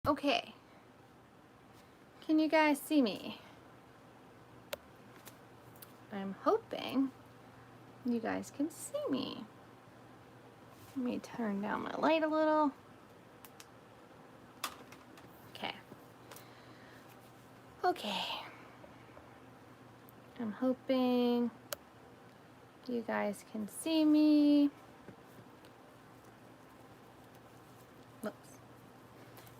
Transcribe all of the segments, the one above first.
Okay. Can you guys see me? I'm hoping you guys can see me. Let me turn down my light a little. Okay. Okay. I'm hoping you guys can see me. Whoops.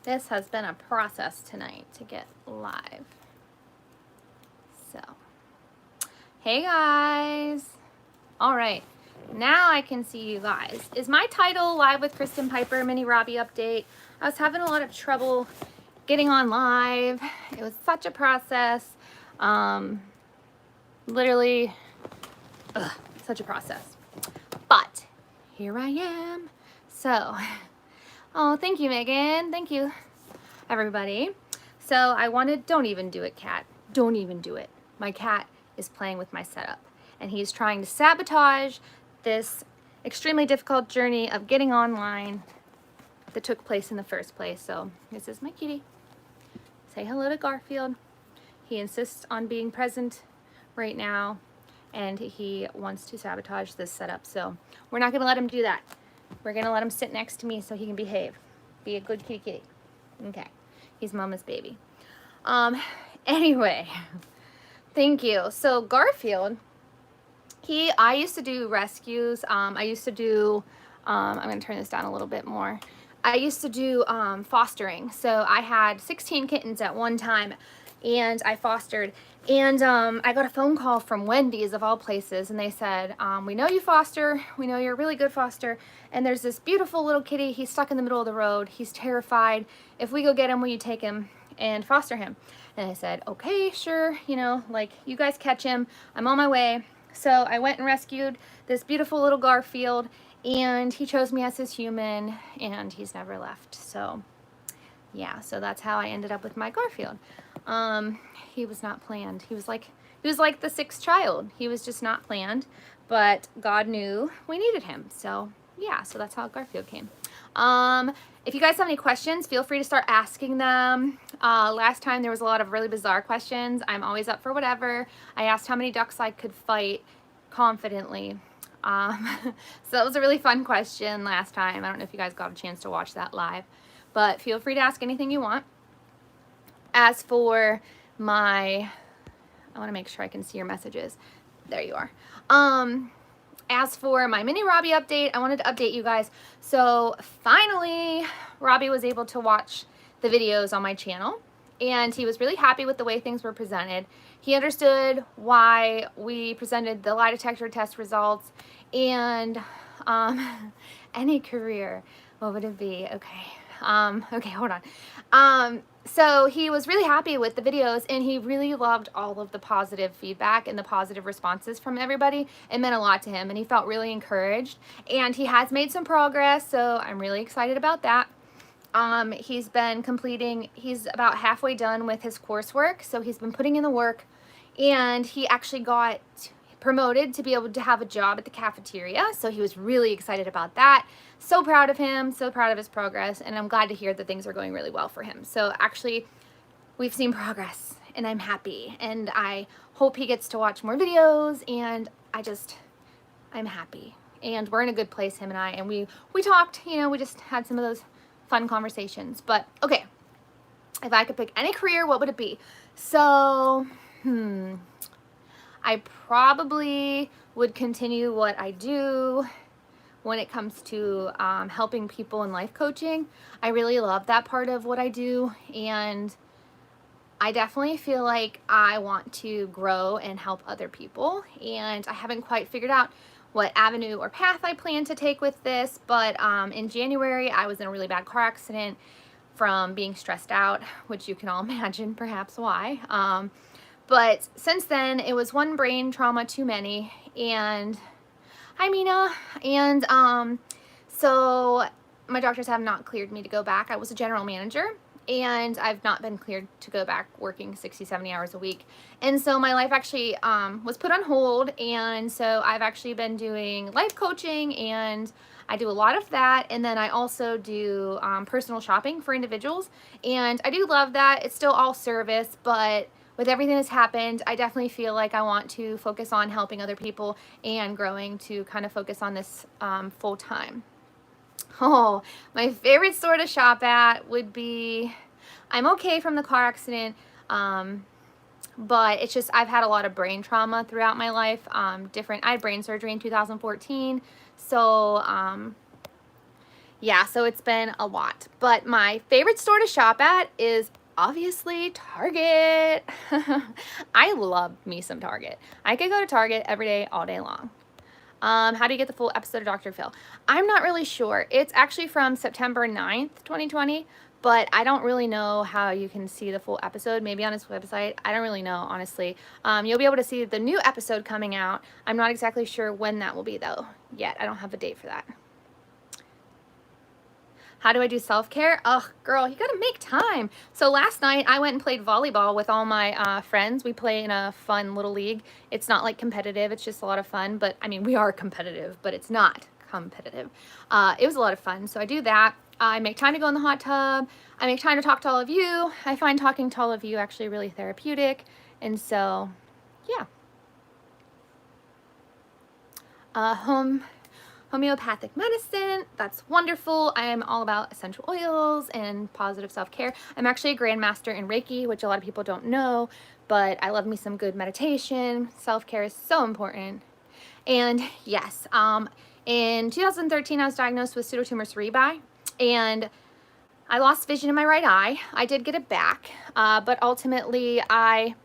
This has been a process tonight to get live. So, hey guys. All right, now I can see you guys. Is my title Live with Kristin Piper Mini Robbie Update? I was having a lot of trouble getting on live. It was such a process. Literally, such a process. But here I am. So, oh, thank you, Megan. Thank you, everybody. So I wanted, don't even do it, cat. Don't even do it. My cat is playing with my setup, and he's trying to sabotage this extremely difficult journey of getting online that took place in the first place. So this is my kitty. Say hello to Garfield. He insists on being present right now, and he wants to sabotage this setup. So we're not gonna let him do that. We're gonna let him sit next to me so he can behave. Be a good kitty kitty. Okay, he's mama's baby. Anyway, thank you. So Garfield, I used to do rescues. I used to do, I'm gonna turn this down a little bit more. I used to do fostering. So I had 16 kittens at one time, and I fostered. And I got a phone call from Wendy's, of all places, and they said, we know you foster, we know you're a really good foster, and there's this beautiful little kitty, he's stuck in the middle of the road, he's terrified. If we go get him, will you take him and foster him? And I said, okay, sure, you know, like, you guys catch him, I'm on my way. So I went and rescued this beautiful little Garfield, and he chose me as his human, and he's never left. So yeah, so that's how I ended up with my Garfield. He was not planned. He was like the sixth child. He was just not planned, but God knew we needed him. So yeah, so that's how Garfield came. If you guys have any questions, feel free to start asking them. Last time there was a lot of really bizarre questions. I'm always up for whatever. I asked how many ducks I could fight confidently. So that was a really fun question last time. I don't know if you guys got a chance to watch that live, but feel free to ask anything you want. As for my, I want to make sure I can see your messages. There you are. As for my mini Robbie update, I wanted to update you guys. So finally, Robbie was able to watch the videos on my channel, and he was really happy with the way things were presented. He understood why we presented the lie detector test results, and any career, what would it be? Okay. Okay, hold on. So he was really happy with the videos, and he really loved all of the positive feedback and the positive responses from everybody. It meant a lot to him, and he felt really encouraged, and he has made some progress, so I'm really excited about that. He's about halfway done with his coursework, so he's been putting in the work, and he actually got promoted to be able to have a job at the cafeteria, so he was really excited about that. So proud of him, so proud of his progress, and I'm glad to hear that things are going really well for him. So actually, we've seen progress, and I'm happy, and I hope he gets to watch more videos, and I'm happy. And we're in a good place, him and I, and we talked, you know, we just had some of those fun conversations. But okay, if I could pick any career, what would it be? So, I probably would continue what I do when it comes to helping people in life coaching. I really love that part of what I do, and I definitely feel like I want to grow and help other people, and I haven't quite figured out what avenue or path I plan to take with this, but in January I was in a really bad car accident from being stressed out, which you can all imagine perhaps why. But since then, it was one brain trauma too many, and hi Mina, and so my doctors have not cleared me to go back. I was a general manager, and I've not been cleared to go back working 60, 70 hours a week. And so my life actually was put on hold, and so I've actually been doing life coaching, and I do a lot of that, and then I also do personal shopping for individuals, and I do love that. It's still all service, but with everything that's happened, I definitely feel like I want to focus on helping other people and growing to kind of focus on this full time. Oh, my favorite store to shop at would be, I'm okay from the car accident, but it's just, I've had a lot of brain trauma throughout my life. I had brain surgery in 2014, so yeah, so it's been a lot. But my favorite store to shop at is obviously Target. I love me some Target. I could go to Target every day, all day long. How do you get the full episode of Dr. Phil? I'm not really sure. It's actually from September 9th, 2020, but I don't really know how you can see the full episode. Maybe on his website. I don't really know, honestly. You'll be able to see the new episode coming out. I'm not exactly sure when that will be, though, yet. I don't have a date for that. How do I do self-care? Ugh, girl, you gotta make time. So last night I went and played volleyball with all my friends. We play in a fun little league. It's not like competitive, it's just a lot of fun. But I mean, we are competitive, but it's not competitive. It was a lot of fun. So I do that. I make time to go in the hot tub. I make time to talk to all of you. I find talking to all of you actually really therapeutic. And so, yeah. Homeopathic medicine, that's wonderful. I am all about essential oils and positive self-care. I'm actually a grandmaster in Reiki, which a lot of people don't know, but I love me some good meditation. Self-care is so important. And yes, in 2013, I was diagnosed with pseudotumor cerebri, and I lost vision in my right eye. I did get it back, but ultimately my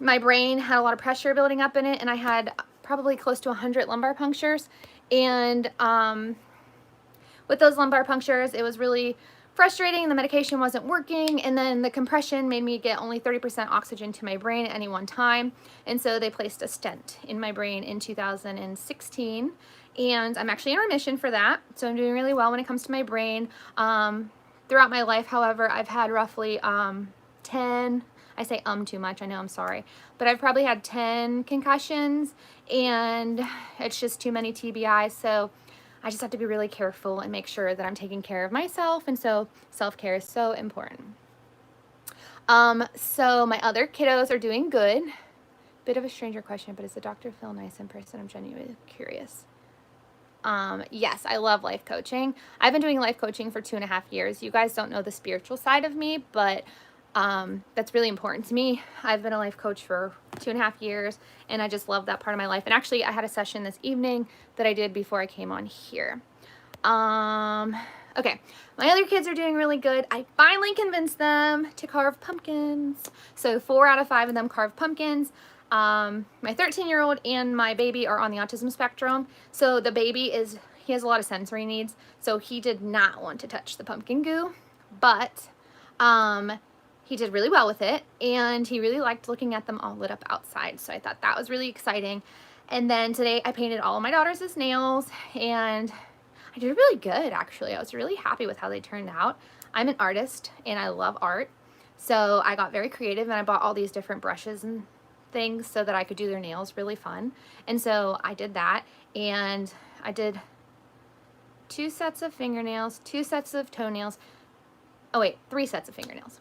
brain had a lot of pressure building up in it, and I had probably close to 100 lumbar punctures. And with those lumbar punctures, it was really frustrating. The medication wasn't working, and then the compression made me get only 30% oxygen to my brain at any one time. And so they placed a stent in my brain in 2016, and I'm actually in remission for that. So I'm doing really well when it comes to my brain. Throughout my life, however, I've had roughly 10, I say too much, I know, I'm sorry, but I've probably had 10 concussions, and it's just too many TBIs, so I just have to be really careful and make sure that I'm taking care of myself, and so self-care is so important. So my other kiddos are doing good. Bit of a stranger question, but is the Dr. Phil nice in person? I'm genuinely curious. Yes, I love life coaching. I've been doing life coaching for 2.5 years. You guys don't know the spiritual side of me, but that's really important to me. I've been a life coach for 2.5 years, and I just love that part of my life. And actually, I had a session this evening that I did before I came on here. Okay, my other kids are doing really good. I finally convinced them to carve pumpkins. So 4 out of 5 of them carved pumpkins. My 13-year-old and my baby are on the autism spectrum. So the baby he has a lot of sensory needs. So he did not want to touch the pumpkin goo, but he did really well with it, and he really liked looking at them all lit up outside. So I thought that was really exciting. And then today I painted all of my daughter's nails, and I did really good, actually. I was really happy with how they turned out. I'm an artist, and I love art. So I got very creative, and I bought all these different brushes and things so that I could do their nails really fun. And so I did that, and I did 2 sets of fingernails, 2 sets of toenails. Oh wait, 3 sets of fingernails.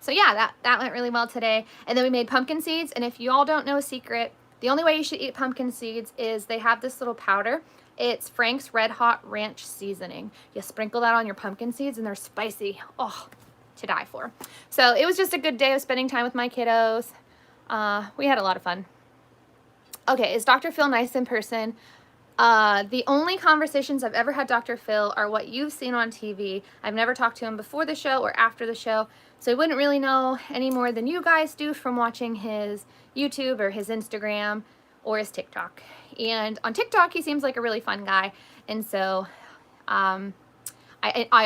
So yeah, that went really well today. And then we made pumpkin seeds, and if you all don't know a secret, the only way you should eat pumpkin seeds is they have this little powder. It's Frank's Red Hot Ranch seasoning. You sprinkle that on your pumpkin seeds, and they're spicy. Oh, to die for. So it was just a good day of spending time with my kiddos. We had a lot of fun. Okay, is Dr. Phil nice in person? The only conversations I've ever had Dr. Phil are what you've seen on TV. I've never talked to him before the show or after the show, so I wouldn't really know any more than you guys do from watching his YouTube or his Instagram or his TikTok. And on TikTok, he seems like a really fun guy, and so I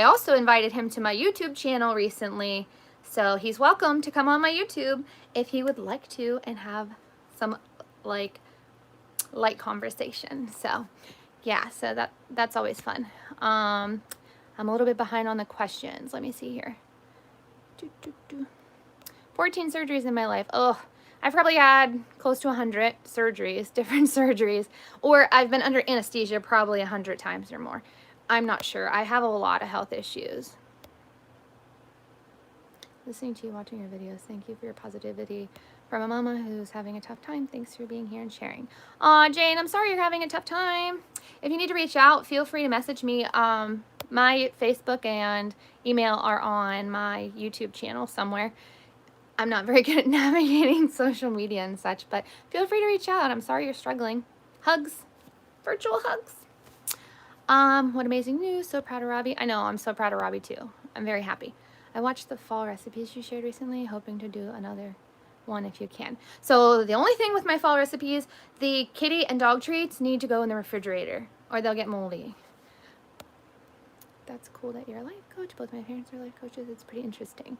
also invited him to my YouTube channel recently, so he's welcome to come on my YouTube if he would like to and have some light conversation. So yeah, so that's always fun. I'm a little bit behind on the questions. Let me see here. 14 surgeries in my life. Oh, I've probably had close to 100 surgeries, different surgeries, or I've been under anesthesia probably 100 times or more. I'm not sure. I have a lot of health issues. Listening to you, watching your videos. Thank you for your positivity. From a mama who's having a tough time. Thanks for being here and sharing. Aw, Jane, I'm sorry you're having a tough time. If you need to reach out, feel free to message me. My Facebook and email are on my YouTube channel somewhere. I'm not very good at navigating social media and such, but feel free to reach out. I'm sorry you're struggling. Hugs. Virtual hugs. What amazing news. So proud of Robbie. I know, I'm so proud of Robbie too. I'm very happy. I watched the fall recipes you shared recently, hoping to do another one if you can. So the only thing with my fall recipes, the kitty and dog treats need to go in the refrigerator or they'll get moldy. That's cool that you're a life coach. Both my parents are life coaches. It's pretty interesting.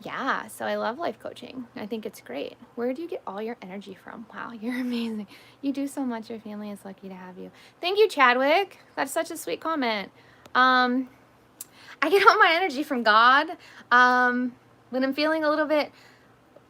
Yeah, so I love life coaching. I think it's great. Where do you get all your energy from? Wow, you're amazing. You do so much. Your family is lucky to have you. Thank you, Chadwick. That's such a sweet comment. I get all my energy from God. When I'm feeling a little bit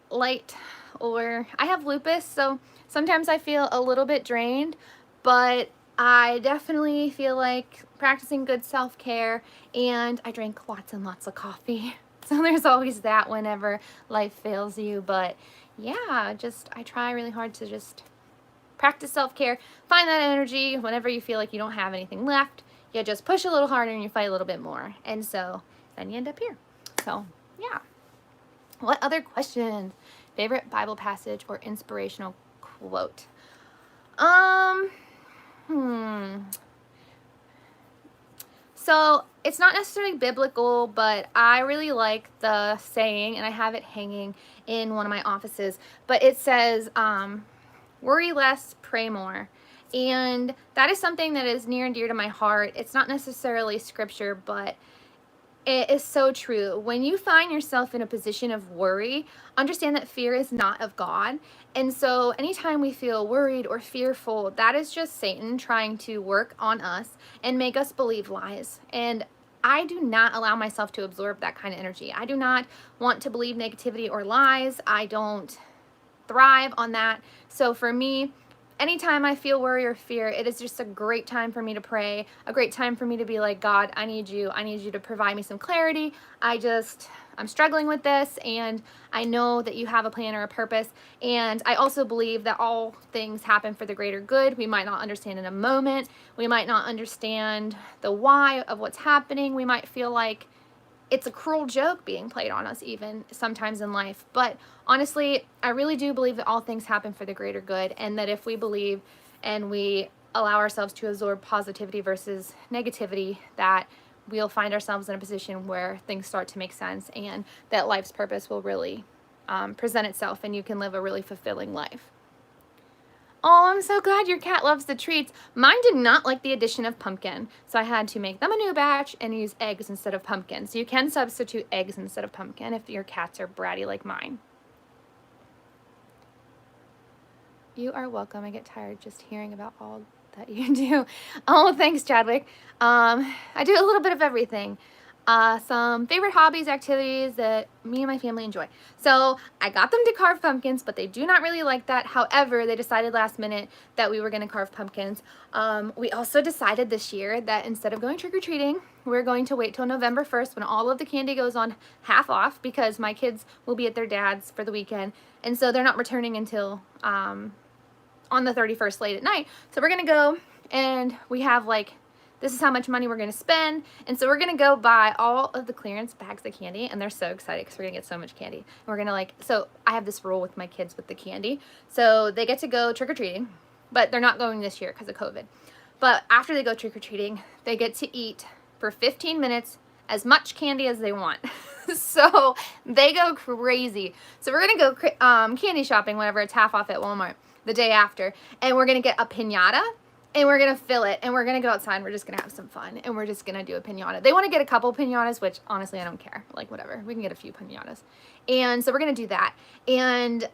light, or I have lupus, so sometimes I feel a little bit drained, but I definitely feel like practicing good self-care, and I drink lots and lots of coffee. So there's always that whenever life fails you. But yeah, I try really hard to just practice self-care, find that energy whenever you feel like you don't have anything left. You just push a little harder and you fight a little bit more. And so then you end up here. So yeah. What other questions? Favorite Bible passage or inspirational quote? So it's not necessarily biblical, but I really like the saying, and I have it hanging in one of my offices, but it says, worry less, pray more. And that is something that is near and dear to my heart. It's not necessarily scripture, but it is so true. When you find yourself in a position of worry, understand that fear is not of God. And so anytime we feel worried or fearful, that is just Satan trying to work on us and make us believe lies. And I do not allow myself to absorb that kind of energy. I do not want to believe negativity or lies. I don't thrive on that. So for me, anytime I feel worry or fear, it is just a great time for me to pray, a great time for me to be like, God, I need you to provide me some clarity. I'm struggling with this, and I know that you have a plan or a purpose. And I also believe that all things happen for the greater good. We might not understand in a moment. We might not understand the why of what's happening. We might feel like it's a cruel joke being played on us even sometimes in life. But honestly, I really do believe that all things happen for the greater good, and that if we believe and we allow ourselves to absorb positivity versus negativity, that we'll find ourselves in a position where things start to make sense, and that life's purpose will really present itself, and you can live a really fulfilling life. Oh, I'm so glad your cat loves the treats. Mine did not like the addition of pumpkin, so I had to make them a new batch and use eggs instead of pumpkin. So you can substitute eggs instead of pumpkin if your cats are bratty like mine. You are welcome. I get tired just hearing about all that you do. Oh, thanks, Chadwick. I do a little bit of everything. Some favorite hobbies, activities that me and my family enjoy. So I got them to carve pumpkins, but they do not really like that. However, they decided last minute that we were going to carve pumpkins. We also decided this year that instead of going trick-or-treating, we're going to wait till November 1st when all of the candy goes on half off, because my kids will be at their dad's for the weekend. And so they're not returning until on the 31st late at night. So we're going to go, and we have like, this is how much money we're going to spend. And so we're going to go buy all of the clearance bags of candy, and they're so excited because we're going to get so much candy. And we're going to so I have this rule with my kids with the candy. So they get to go trick-or-treating, but they're not going this year because of COVID. But after they go trick-or-treating, they get to eat for 15 minutes as much candy as they want. So they go crazy. So we're going to go candy shopping whenever it's half off at Walmart the day after. And we're going to get a piñata. And we're going to fill it, and we're going to go outside, and we're just going to have some fun, and we're just going to do a piñata. They want to get a couple piñatas, which, honestly, I don't care. Like, whatever. We can get a few piñatas. And so we're going to do that. And,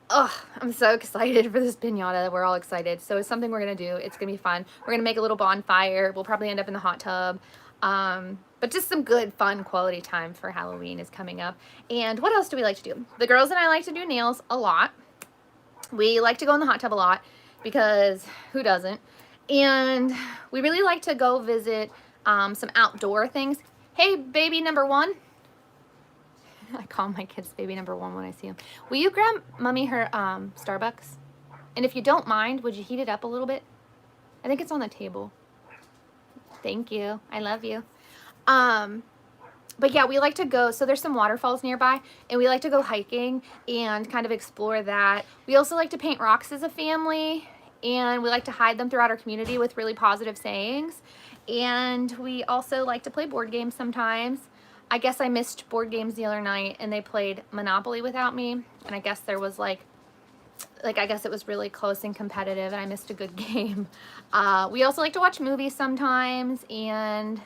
I'm so excited for this piñata. We're all excited. So it's something we're going to do. It's going to be fun. We're going to make a little bonfire. We'll probably end up in the hot tub. But But just some good, fun, quality time for Halloween is coming up. And what else do we like to do? The girls and I like to do nails a lot. We like to go in the hot tub a lot because who doesn't? And we really like to go visit some outdoor things. Hey, baby number one. I call my kids baby number one when I see them. Will you grab mommy her Starbucks? And if you don't mind, would you heat it up a little bit? I think it's on the table. Thank you. I love you. But yeah, we like to go, so there's some waterfalls nearby, and we like to go hiking and kind of explore that. We also like to paint rocks as a family, and we like to hide them throughout our community with really positive sayings. And we also like to play board games sometimes. I guess I missed board games the other night, and they played Monopoly without me, and I guess there was like I guess it was really close and competitive, and I missed a good game. We also like to watch movies sometimes, and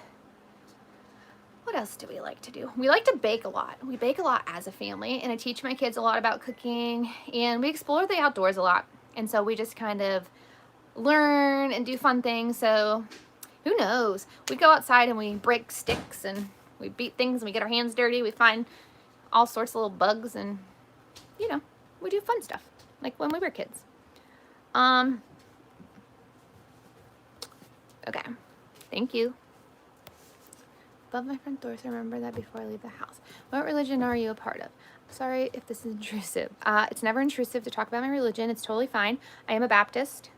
what else do we like to do? We like to bake a lot. We bake a lot as a family, and I teach my kids a lot about cooking, and we explore the outdoors a lot. And so we just kind of learn and do fun things. So who knows? We go outside and we break sticks and we beat things and we get our hands dirty. We find all sorts of little bugs and, you know, we do fun stuff like when we were kids. Okay. Thank you. Above my front door, so remember that before I leave the house. What religion are you a part of? Sorry if this is intrusive. It's never intrusive to talk about my religion. It's totally fine. I am a Baptist.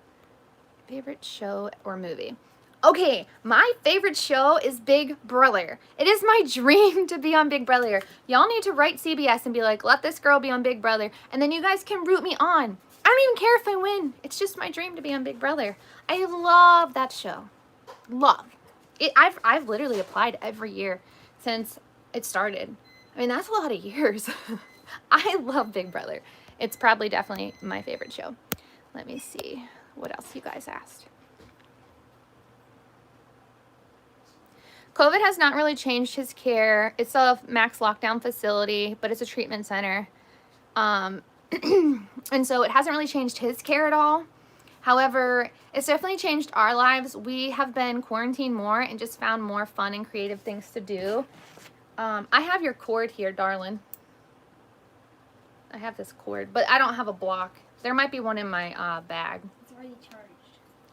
Favorite show or movie? Okay, my favorite show is Big Brother. It is my dream to be on Big Brother. Y'all need to write CBS and be like, let this girl be on Big Brother, and then you guys can root me on. I don't even care if I win. It's just my dream to be on Big Brother. I love that show. Love. I've literally applied every year since it started. I mean, that's a lot of years. I love Big Brother. It's probably definitely my favorite show. Let me see what else you guys asked. COVID has not really changed his care. It's a max lockdown facility, but it's a treatment center. And so it hasn't really changed his care at all. However, it's definitely changed our lives. We have been quarantined more and just found more fun and creative things to do. I have your cord here, darling. I have this cord, but I don't have a block. There might be one in my bag. It's already charged.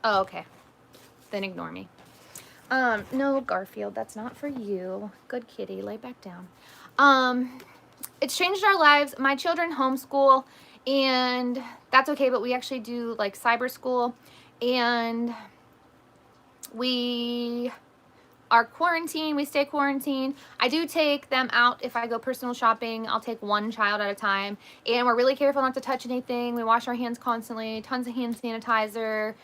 Oh, okay. Then ignore me. No, Garfield, that's not for you. Good kitty, lay back down. It's changed our lives. My children homeschool, and that's okay, but we actually do like cyber school, and we are quarantined. We stay quarantined. I do take them out if I go personal shopping. I'll take one child at a time, and we're really careful not to touch anything. We wash our hands constantly, tons of hand sanitizer.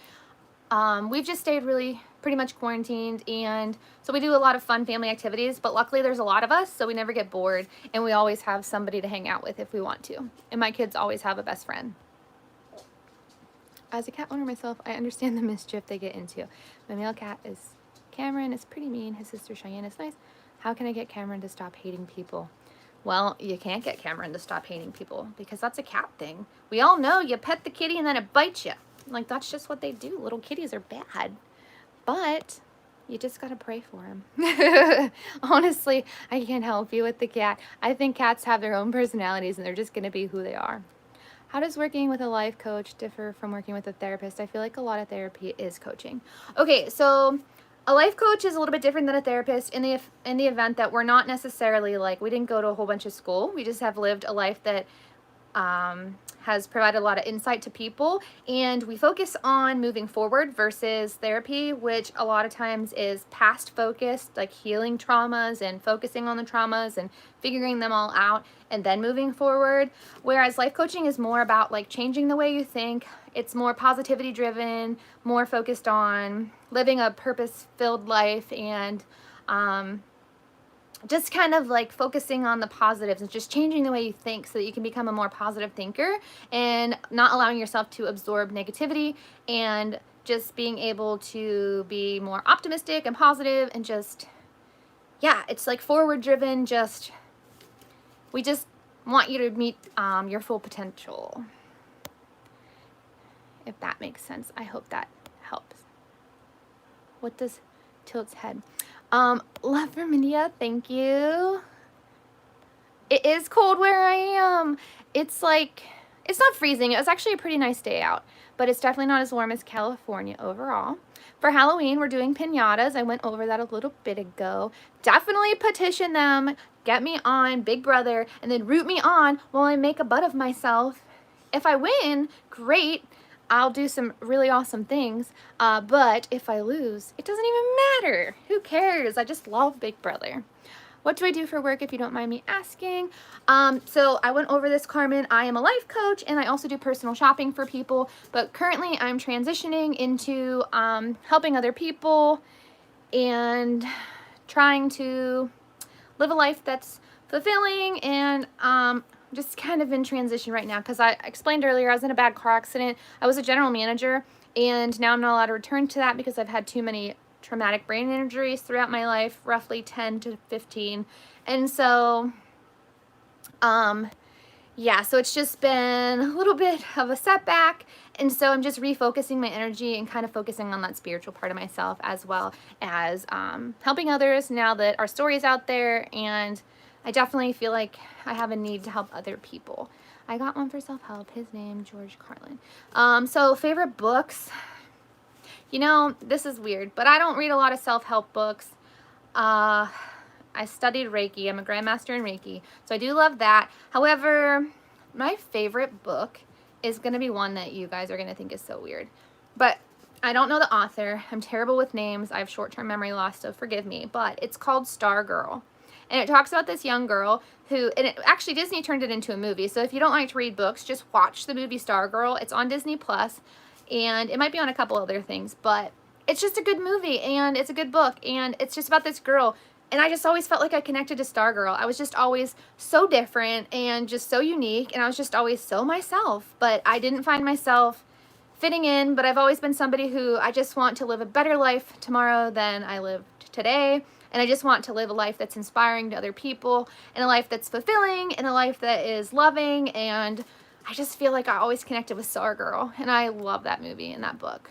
We've just stayed really pretty much quarantined, and so we do a lot of fun family activities, but luckily there's a lot of us, so we never get bored, and we always have somebody to hang out with if we want to, and my kids always have a best friend. As a cat owner myself, I understand the mischief they get into. My male cat is Cameron, is pretty mean. His sister Cheyenne is nice. How can I get Cameron to stop hating people? Well, you can't get Cameron to stop hating people because that's a cat thing. We all know you pet the kitty and then it bites you. Like, that's just what they do. Little kitties are bad. But you just gotta pray for him. Honestly, I can't help you with the cat. I think cats have their own personalities and they're just gonna be who they are. How does working with a life coach differ from working with a therapist? I feel like a lot of therapy is coaching. Okay, so a life coach is a little bit different than a therapist in the event that we're not necessarily like, we didn't go to a whole bunch of school. We just have lived a life that has provided a lot of insight to people, and we focus on moving forward versus therapy, which a lot of times is past focused, like healing traumas and focusing on the traumas and figuring them all out and then moving forward. Whereas life coaching is more about like changing the way you think. It's more positivity driven, more focused on living a purpose-filled life, and just kind of like focusing on the positives and just changing the way you think so that you can become a more positive thinker and not allowing yourself to absorb negativity, and just being able to be more optimistic and positive and just, yeah, it's like forward driven. We just want you to meet your full potential, if that makes sense. I hope that helps. What does Tilt's head? Love from India, thank you. It is cold where I am. It's like, it's not freezing. It was actually a pretty nice day out, but it's definitely not as warm as California overall. For Halloween, we're doing piñatas. I went over that a little bit ago. Definitely petition them, get me on Big Brother, and then root me on while I make a butt of myself. If I win, great. I'll do some really awesome things. But if I lose, it doesn't even matter. Who cares? I just love Big Brother. What do I do for work, if you don't mind me asking? So I went over this, Carmen. I am a life coach, and I also do personal shopping for people. But currently, I'm transitioning into helping other people and trying to live a life that's fulfilling, and just kind of in transition right now, because I explained earlier I was in a bad car accident. I was a general manager, and now I'm not allowed to return to that because I've had too many traumatic brain injuries throughout my life, roughly 10 to 15. And so, yeah, so it's just been a little bit of a setback. And so I'm just refocusing my energy and kind of focusing on that spiritual part of myself, as well as helping others now that our story's out there. And I definitely feel like I have a need to help other people. I got one for self-help. His name, George Carlin. So favorite books. You know, this is weird, but I don't read a lot of self-help books. I studied Reiki. I'm a grandmaster in Reiki, so I do love that. However, my favorite book is going to be one that you guys are going to think is so weird. But I don't know the author. I'm terrible with names. I have short-term memory loss, so forgive me. But it's called Stargirl. And it talks about this young girl who, and it, actually Disney turned it into a movie. So if you don't like to read books, just watch the movie Stargirl. It's on Disney Plus. And it might be on a couple other things, but it's just a good movie, and it's a good book, and it's just about this girl. And I just always felt like I connected to Stargirl. I was just always so different and just so unique, and I was just always so myself. But I didn't find myself fitting in, but I've always been somebody who I just want to live a better life tomorrow than I lived today. And I just want to live a life that's inspiring to other people, and a life that's fulfilling, and a life that is loving. And I just feel like I always connected with Stargirl, and I love that movie and that book.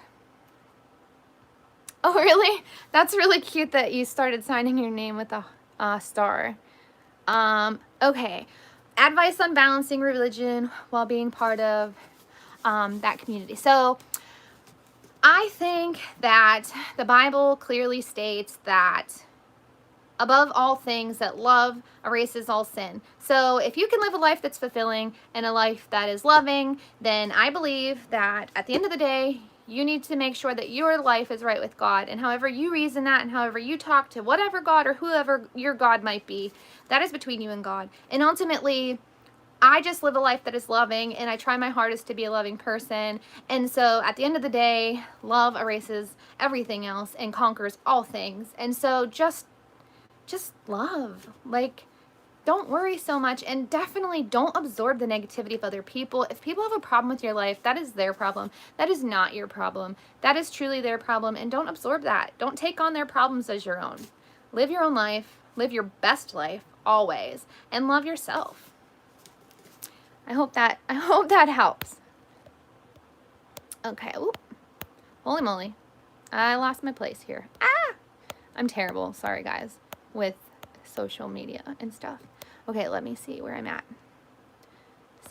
Oh, really? That's really cute that you started signing your name with a star. Okay. Advice on balancing religion while being part of that community. So I think that the Bible clearly states that above all things, that love erases all sin. So if you can live a life that's fulfilling and a life that is loving, then I believe that at the end of the day, you need to make sure that your life is right with God. And however you reason that, and however you talk to whatever God or whoever your God might be, that is between you and God. And ultimately, I just live a life that is loving, and I try my hardest to be a loving person. And so at the end of the day, love erases everything else and conquers all things. And so just love. Like, don't worry so much, and definitely don't absorb the negativity of other people. If people have a problem with your life, that is their problem. That is not your problem. That is truly their problem, and don't absorb that. Don't take on their problems as your own. Live your own life. Live your best life always, and love yourself. I hope that helps. Okay. Ooh. Holy moly. I lost my place here. Ah! I'm terrible. Sorry, guys. With social media and stuff. Okay, let me see where I'm at.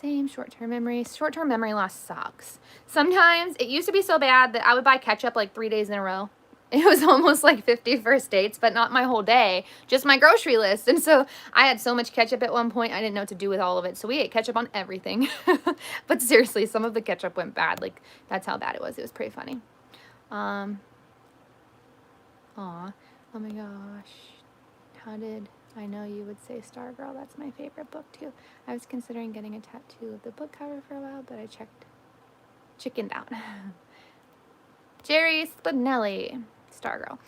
Same short-term memory. Short-term memory loss sucks. Sometimes it used to be so bad that I would buy ketchup like 3 days in a row. It was almost like 50 first dates, but not my whole day, just my grocery list. And so I had so much ketchup at one point, I didn't know what to do with all of it. So we ate ketchup on everything. But seriously, some of the ketchup went bad. Like, that's how bad it was. It was pretty funny. Aw. Oh my gosh. How did I know you would say Stargirl? That's my favorite book too. I was considering getting a tattoo of the book cover for a while, but I chickened out. Jerry Spinelli, Stargirl.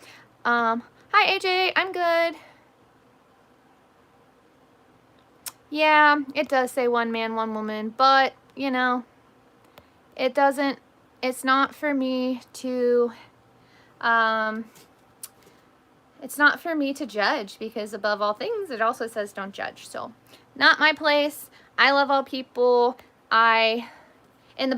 Hi AJ, I'm good. Yeah, it does say one man, one woman, but you know, it's not for me to it's not for me to judge, because above all things, it also says don't judge. So, not my place. I love all people. And the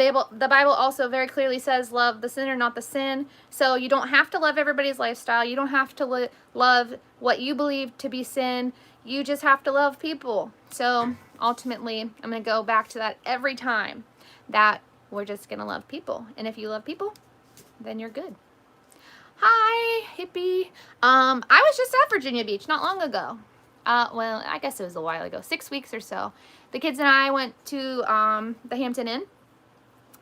Bible also very clearly says, love the sinner, not the sin. So you don't have to love everybody's lifestyle. You don't have to love what you believe to be sin. You just have to love people. So ultimately, I'm going to go back to that every time, that we're just going to love people. And if you love people, then you're good. Hi, hippie. I was just at Virginia Beach not long ago. Well, I guess it was a while ago, 6 weeks or so. The kids and I went to the Hampton Inn.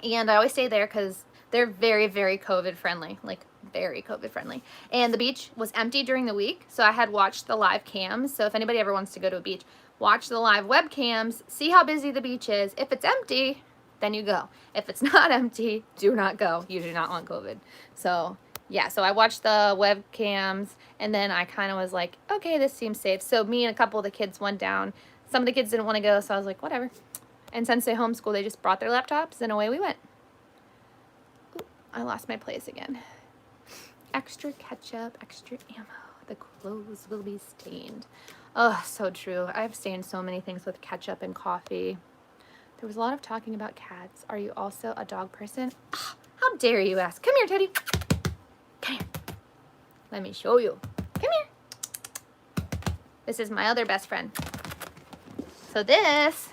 And I always stay there because they're very, very COVID friendly, like very COVID friendly. And the beach was empty during the week, so I had watched the live cams. So if anybody ever wants to go to a beach, watch the live webcams, see how busy the beach is. If it's empty, then you go. If it's not empty, do not go. You do not want COVID. So yeah, so I watched the webcams, and then I kind of was like, okay, this seems safe. So me and a couple of the kids went down. Some of the kids didn't want to go, so I was like, whatever. And since they homeschool, they just brought their laptops, and away we went. Ooh, I lost my place again. Extra ketchup, extra ammo. The clothes will be stained. Oh, so true. I've stained so many things with ketchup and coffee. There was a lot of talking about cats. Are you also a dog person? Oh, how dare you ask? Come here, Teddy. Come here. Let me show you. Come here. This is my other best friend. So this...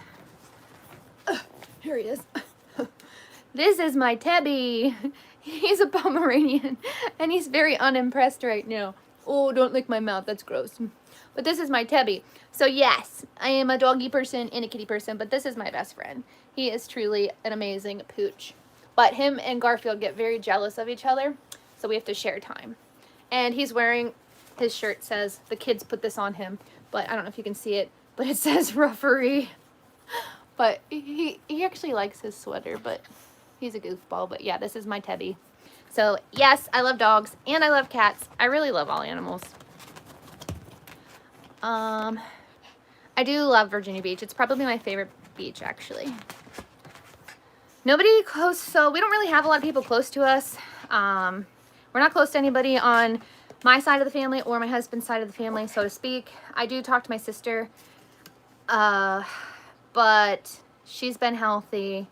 Here he is. This is my Tebby. He's a Pomeranian, and he's very unimpressed right now. Oh, don't lick my mouth. That's gross. But this is my Tebby. So yes, I am a doggy person and a kitty person, but this is my best friend. He is truly an amazing pooch. But him and Garfield get very jealous of each other, so we have to share time. And he's wearing, his shirt says, the kids put this on him, but I don't know if you can see it, but it says referee. But he actually likes his sweater, but he's a goofball. But yeah, this is my Tebby. So yes, I love dogs and I love cats. I really love all animals. I do love Virginia Beach. It's probably my favorite beach, actually. Nobody close, so we don't really have a lot of people close to us. We're not close to anybody on my side of the family or my husband's side of the family, so to speak. I do talk to my sister. But she's been healthy,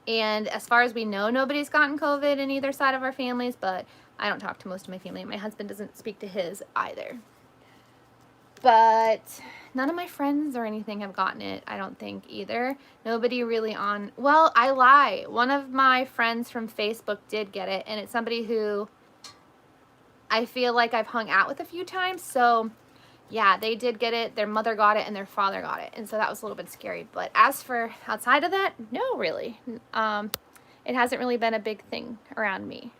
and as far as we know, nobody's gotten COVID in either side of our families, but I don't talk to most of my family. My husband doesn't speak to his either. But none of my friends or anything have gotten it, I don't think, either. Nobody really on... Well, I lie. One of my friends from Facebook did get it, and it's somebody who I feel like I've hung out with a few times, so... Yeah, they did get it, their mother got it, and their father got it, and so that was a little bit scary. But as for outside of that, no, really. It hasn't really been a big thing around me.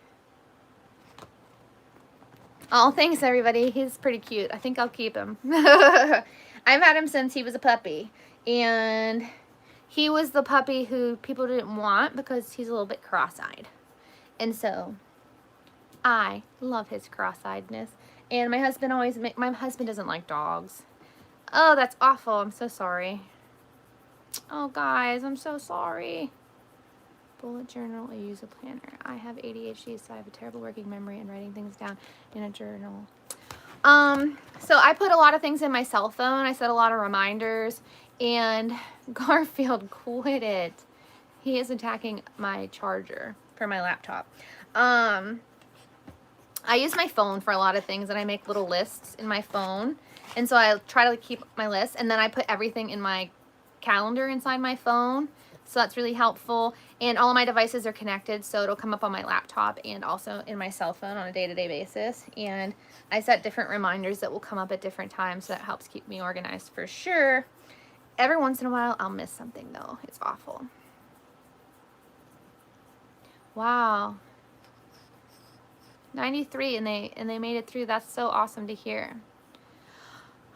Oh, thanks, everybody. He's pretty cute. I think I'll keep him. I've had him since he was a puppy, and he was the puppy who people didn't want because he's a little bit cross-eyed. And so I love his cross-eyedness. And my husband my husband doesn't like dogs. Oh, that's awful. I'm so sorry. Oh, guys, I'm so sorry. Bullet journal, I use a planner. I have ADHD, so I have a terrible working memory and writing things down in a journal. So I put a lot of things in my cell phone. I set a lot of reminders, and Garfield quit it. He is attacking my charger for my laptop. I use my phone for a lot of things, and I make little lists in my phone. And so I try to keep my list, and then I put everything in my calendar inside my phone. So that's really helpful. And all of my devices are connected, so it'll come up on my laptop and also in my cell phone on a day-to-day basis. And I set different reminders that will come up at different times, so that helps keep me organized for sure. Every once in a while, I'll miss something, though. It's awful. Wow. 93, and they made it through. That's so awesome to hear.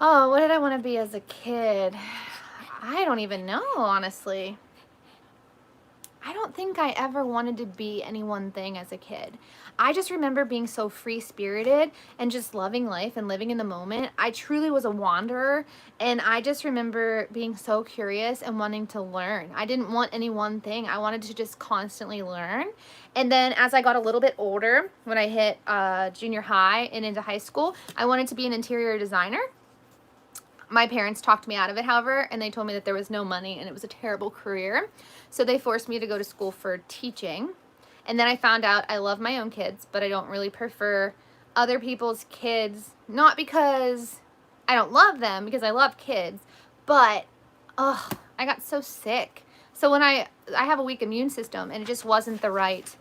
Oh, what did I want to be as a kid? I don't even know, honestly. I don't think I ever wanted to be any one thing as a kid. I just remember being so free-spirited and just loving life and living in the moment. I truly was a wanderer, and I just remember being so curious and wanting to learn. I didn't want any one thing. I wanted to just constantly learn. And then as I got a little bit older, when I hit junior high and into high school, I wanted to be an interior designer. My parents talked me out of it, however, and they told me that there was no money and it was a terrible career. So they forced me to go to school for teaching. And then I found out I love my own kids, but I don't really prefer other people's kids. Not because I don't love them, because I love kids, but I got so sick. So when I have a weak immune system, and it just wasn't the right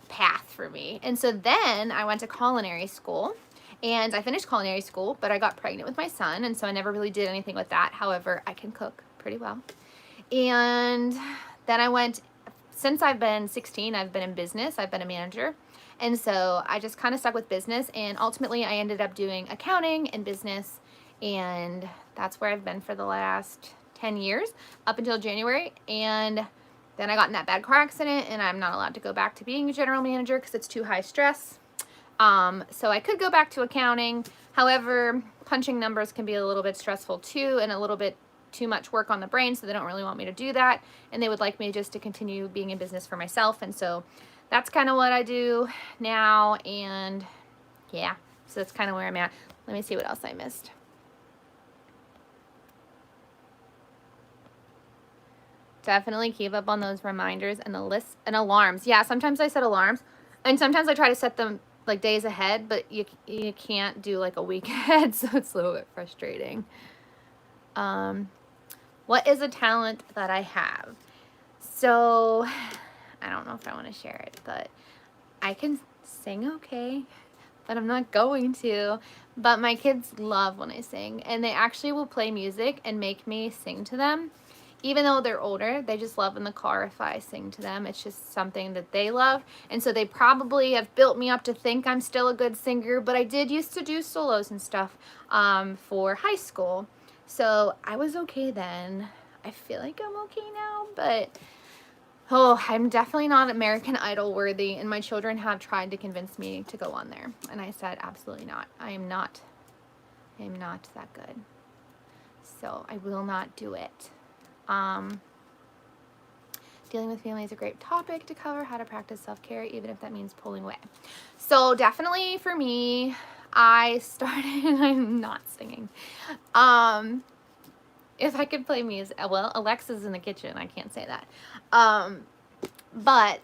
path for me. And so then I went to culinary school, and I finished culinary school, but I got pregnant with my son, and so I never really did anything with that. However, I can cook pretty well. And then I went, since I've been 16, I've been in business. I've been a manager. And so I just kind of stuck with business, and ultimately I ended up doing accounting and business, and that's where I've been for the last 10 years up until January. And then I got in that bad car accident, and I'm not allowed to go back to being a general manager because it's too high stress. So I could go back to accounting. However, punching numbers can be a little bit stressful too, and a little bit too much work on the brain, so they don't really want me to do that, and they would like me just to continue being in business for myself. And so that's kind of what I do now, and yeah, so that's kind of where I'm at. Let me see what else I missed. Definitely keep up on those reminders and the lists and alarms. Yeah, sometimes I set alarms, and sometimes I try to set them like days ahead, but you can't do like a week ahead, so it's a little bit frustrating. What is a talent that I have? So I don't know if I want to share it, but I can sing okay, but I'm not going to. But my kids love when I sing, and they actually will play music and make me sing to them. Even though they're older, they just love in the car if I sing to them. It's just something that they love. And so they probably have built me up to think I'm still a good singer, but I did used to do solos and stuff for high school. So I was okay then. I feel like I'm okay now, but I'm definitely not American Idol worthy, and my children have tried to convince me to go on there. And I said, absolutely not. I am not that good. So I will not do it. Dealing with family is a great topic to cover, how to practice self-care, even if that means pulling away. So definitely for me, I started, I'm not singing. If I could play music, well, Alexa's in the kitchen, I can't say that. But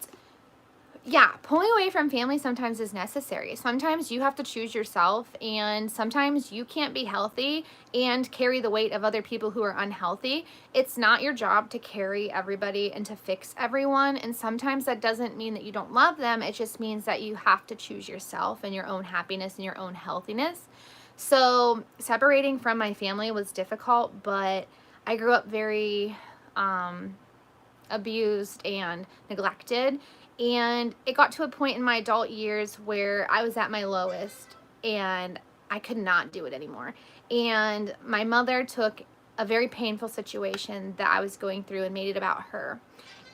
yeah, pulling away from family sometimes is necessary. Sometimes you have to choose yourself, and sometimes you can't be healthy and carry the weight of other people who are unhealthy. It's not your job to carry everybody and to fix everyone, and sometimes that doesn't mean that you don't love them. It just means that you have to choose yourself and your own happiness and your own healthiness. So separating from my family was difficult, but I grew up very abused and neglected. And it got to a point in my adult years where I was at my lowest and I could not do it anymore. And my mother took a very painful situation that I was going through and made it about her.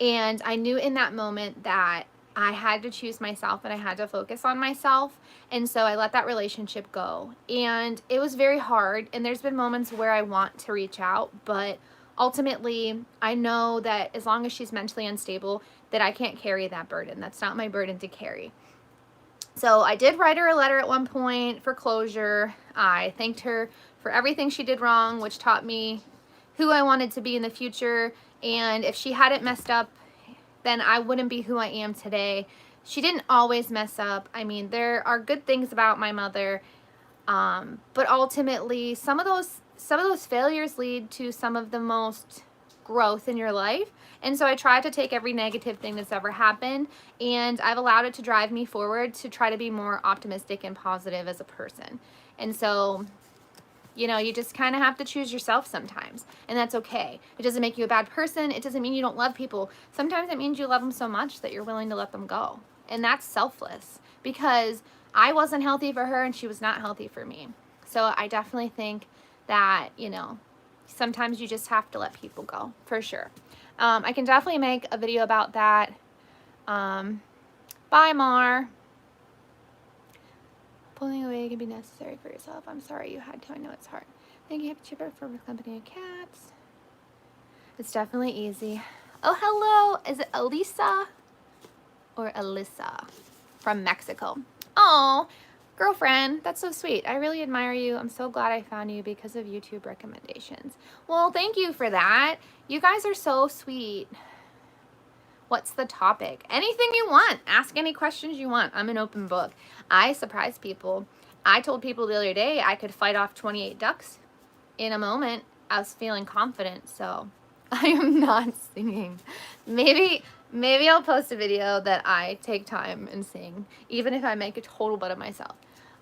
And I knew in that moment that I had to choose myself and I had to focus on myself. And so I let that relationship go. And it was very hard. And there's been moments where I want to reach out, but ultimately I know that as long as she's mentally unstable, that I can't carry that burden. That's not my burden to carry. So I did write her a letter at one point for closure. I thanked her for everything she did wrong, which taught me who I wanted to be in the future. And if she hadn't messed up, then I wouldn't be who I am today. She didn't always mess up. I mean, there are good things about my mother, but ultimately some of those failures lead to some of the most growth in your life. And so I try to take every negative thing that's ever happened, and I've allowed it to drive me forward to try to be more optimistic and positive as a person. And so, you know, you just kind of have to choose yourself sometimes, and that's okay. It doesn't make you a bad person. It doesn't mean you don't love people. Sometimes it means you love them so much that you're willing to let them go. And that's selfless, because I wasn't healthy for her and she was not healthy for me. So I definitely think that, you know, sometimes you just have to let people go, for sure. I can definitely make a video about that. Bye, Mar. Pulling away can be necessary for yourself. I'm sorry you had to. I know it's hard. Thank you, Happy Chipper, for accompanying of cats. It's definitely easy. Oh, hello. Is it Elisa or Alyssa from Mexico? Oh, Girlfriend, that's so sweet. I really admire you. I'm so glad I found you because of YouTube recommendations. Well, thank you for that. You guys are so sweet. What's the topic? Anything you want. Ask any questions you want. I'm an open book. I surprise people. I told people the other day I could fight off 28 ducks in a moment. I was feeling confident, so I am not singing. Maybe I'll post a video that I take time and sing, even if I make a total butt of myself.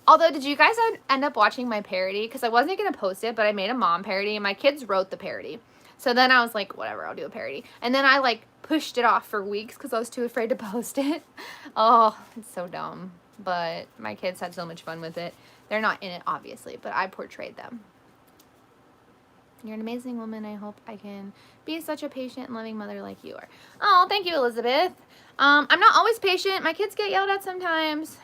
Although, did you guys end up watching my parody? Because I wasn't going to post it, but I made a mom parody, and my kids wrote the parody. So then I was like, whatever, I'll do a parody. And then I, like, pushed it off for weeks because I was too afraid to post it. Oh, it's so dumb. But my kids had so much fun with it. They're not in it, obviously, but I portrayed them. You're an amazing woman. I hope I can be such a patient and loving mother like you are. Oh, thank you, Elizabeth. I'm not always patient. My kids get yelled at sometimes.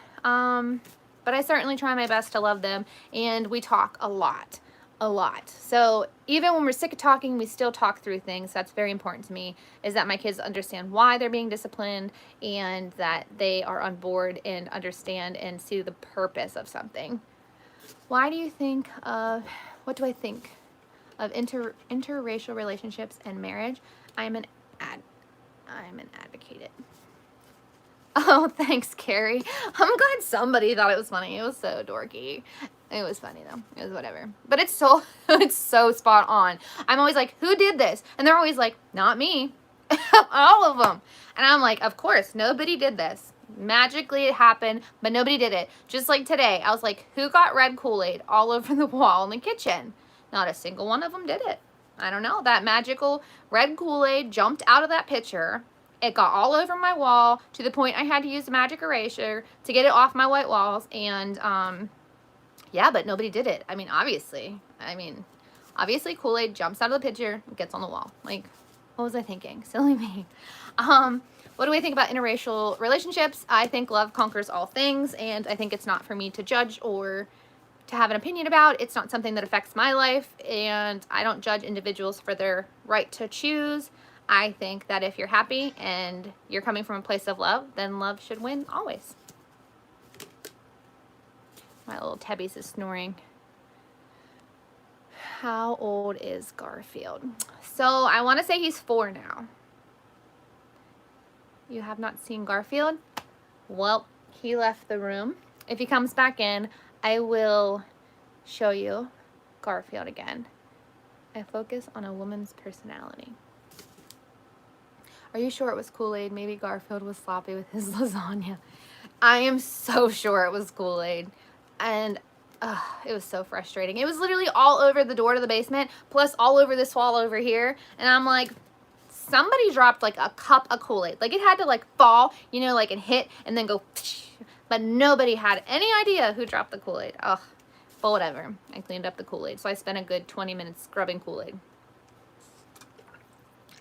But I certainly try my best to love them, and we talk a lot. So even when we're sick of talking, we still talk through things. That's very important to me, is that my kids understand why they're being disciplined and that they are on board and understand and see the purpose of something. What do I think of interracial relationships and marriage? I'm an advocate. Oh, thanks, Carrie. I'm glad somebody thought it was funny. It was so dorky. It was funny, though. It was whatever. But it's so spot on. I'm always like, who did this? And they're always like, not me. All of them. And I'm like, of course, nobody did this. Magically it happened, but nobody did it. Just like today, I was like, who got red Kool-Aid all over the wall in the kitchen? Not a single one of them did it. I don't know. That magical red Kool-Aid jumped out of that pitcher. It got all over my wall to the point I had to use a magic eraser to get it off my white walls. And, yeah, but nobody did it. I mean, obviously Kool-Aid jumps out of the pitcher and gets on the wall. Like, what was I thinking? Silly me. What do I think about interracial relationships? I think love conquers all things, and I think it's not for me to judge or to have an opinion about. It's not something that affects my life, and I don't judge individuals for their right to choose. I think that if you're happy and you're coming from a place of love, then love should win always. My little Tebby's is snoring. How old is Garfield? So I want to say he's 4 now. You have not seen Garfield? Well, he left the room. If he comes back in, I will show you Garfield again. I focus on a woman's personality. Are you sure it was Kool-Aid? Maybe Garfield was sloppy with his lasagna. I am so sure it was Kool-Aid. And it was so frustrating. It was literally all over the door to the basement, plus all over this wall over here. And I'm like, somebody dropped like a cup of Kool-Aid. Like it had to like fall, you know, like and hit and then go, but nobody had any idea who dropped the Kool-Aid. Ugh, but whatever. I cleaned up the Kool-Aid. So I spent a good 20 minutes scrubbing Kool-Aid.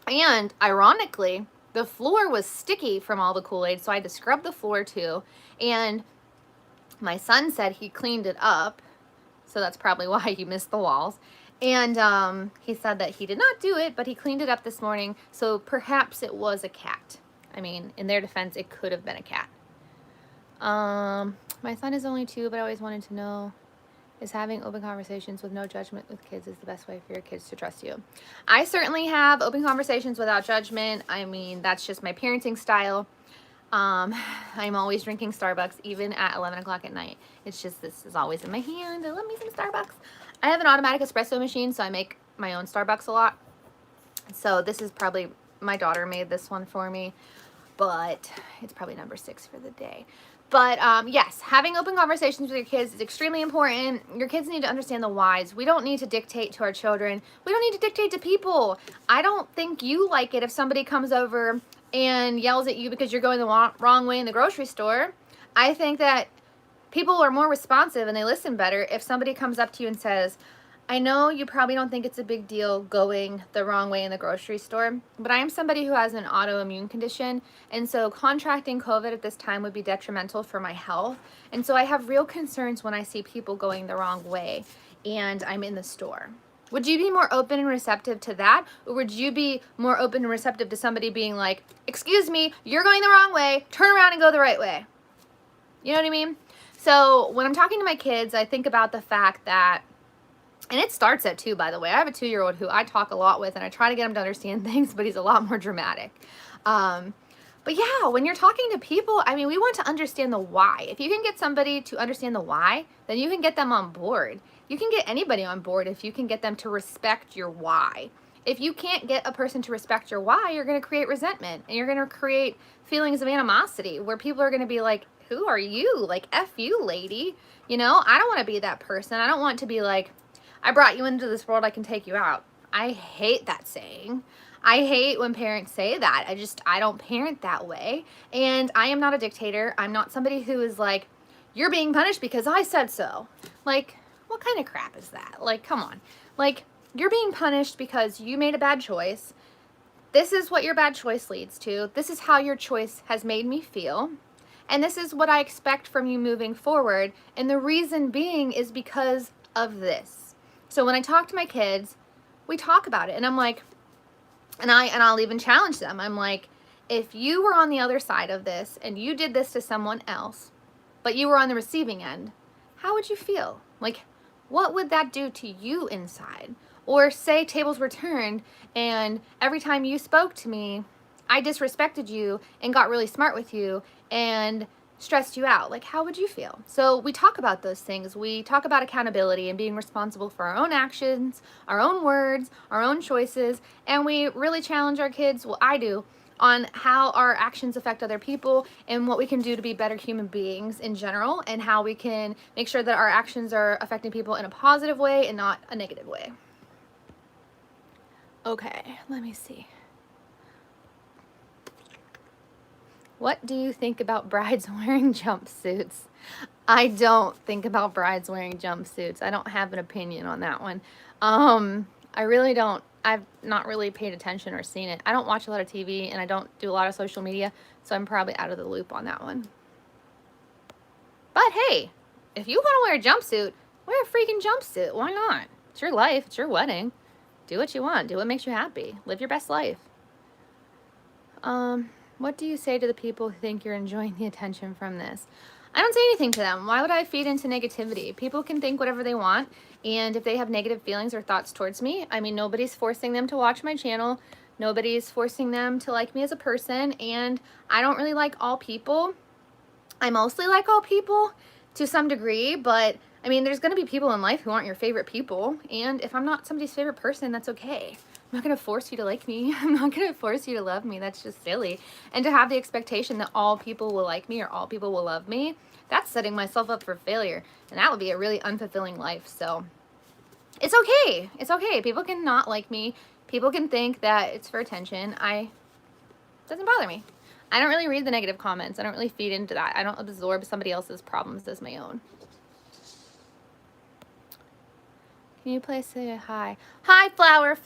And ironically, the floor was sticky from all the Kool-Aid, so I had to scrub the floor too. And my son said he cleaned it up, so that's probably why he missed the walls. And he said that he did not do it, but he cleaned it up this morning, so perhaps it was a cat. I mean, in their defense, it could have been a cat. My son is only 2, but I always wanted to know, is having open conversations with no judgment with kids is the best way for your kids to trust you? I certainly have open conversations without judgment. I mean, that's just my parenting style. I'm always drinking Starbucks, even at 11 o'clock at night. It's just, this is always in my hand. I love me some Starbucks. I have an automatic espresso machine, so I make my own Starbucks a lot. So this is probably, my daughter made this one for me, but it's probably number 6 for the day. But yes, having open conversations with your kids is extremely important. Your kids need to understand the whys. We don't need to dictate to our children. We don't need to dictate to people. I don't think you like it if somebody comes over and yells at you because you're going the wrong way in the grocery store. I think that people are more responsive and they listen better if somebody comes up to you and says, I know you probably don't think it's a big deal going the wrong way in the grocery store, but I am somebody who has an autoimmune condition, and so contracting COVID at this time would be detrimental for my health. And so I have real concerns when I see people going the wrong way and I'm in the store. Would you be more open and receptive to that? Or would you be more open and receptive to somebody being like, excuse me, you're going the wrong way, turn around and go the right way? You know what I mean? So when I'm talking to my kids, I think about the fact that, and it starts at 2, by the way. I have a 2-year-old who I talk a lot with, and I try to get him to understand things, but he's a lot more dramatic. But yeah, when you're talking to people, I mean, we want to understand the why. If you can get somebody to understand the why, then you can get them on board. You can get anybody on board if you can get them to respect your why. If you can't get a person to respect your why, you're going to create resentment, and you're going to create feelings of animosity where people are going to be like, who are you? Like, F you, lady. You know, I don't want to be that person. I don't want to be like, I brought you into this world, I can take you out. I hate that saying. I hate when parents say that. I don't parent that way. And I am not a dictator. I'm not somebody who is like, you're being punished because I said so. Like, what kind of crap is that? Like, come on. Like, you're being punished because you made a bad choice. This is what your bad choice leads to. This is how your choice has made me feel. And this is what I expect from you moving forward. And the reason being is because of this. So when I talk to my kids, we talk about it. And I'm like, and I'll even challenge them. I'm like, if you were on the other side of this and you did this to someone else, but you were on the receiving end, how would you feel? Like, what would that do to you inside? Or say tables were turned and every time you spoke to me, I disrespected you and got really smart with you and stressed you out. Like, how would you feel? So we talk about those things. We talk about accountability and being responsible for our own actions, our own words, our own choices, and we really challenge our kids, well, I do, on how our actions affect other people and what we can do to be better human beings in general, and how we can make sure that our actions are affecting people in a positive way and not a negative way. Okay, let me see. What do you think about brides wearing jumpsuits? I don't think about brides wearing jumpsuits. I don't have an opinion on that one. I really don't. I've not really paid attention or seen it. I don't watch a lot of TV and I don't do a lot of social media, so I'm probably out of the loop on that one. But hey, if you want to wear a jumpsuit, wear a freaking jumpsuit. Why not? It's your life. It's your wedding. Do what you want. Do what makes you happy. Live your best life. What do you say to the people who think you're enjoying the attention from this? I don't say anything to them. Why would I feed into negativity? People can think whatever they want, and if they have negative feelings or thoughts towards me, I mean, nobody's forcing them to watch my channel. Nobody's forcing them to like me as a person, and I don't really like all people. I mostly like all people to some degree, but I mean, there's going to be people in life who aren't your favorite people, and if I'm not somebody's favorite person, that's okay. I'm not going to force you to like me. I'm not going to force you to love me. That's just silly. And to have the expectation that all people will like me or all people will love me, that's setting myself up for failure. And that would be a really unfulfilling life. So it's okay. It's okay. People can not like me. People can think that it's for attention. It doesn't bother me. I don't really read the negative comments. I don't really feed into that. I don't absorb somebody else's problems as my own. Can you please say hi? Hi, flower.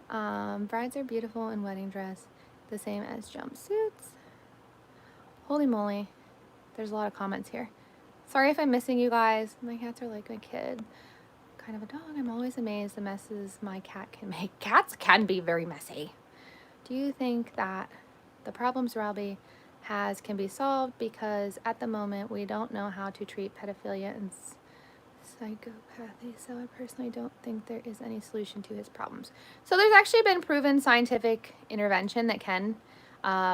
Brides are beautiful in wedding dress, the same as jumpsuits. Holy moly. There's a lot of comments here. Sorry if I'm missing you guys. My cats are like my kid. Kind of a dog. I'm always amazed the messes my cat can make. Cats can be very messy. Do you think that the problems Robbie has can be solved? Because at the moment we don't know how to treat pedophilia and psychopathy, so I personally don't think there is any solution to his problems. So there's actually been proven scientific intervention that can,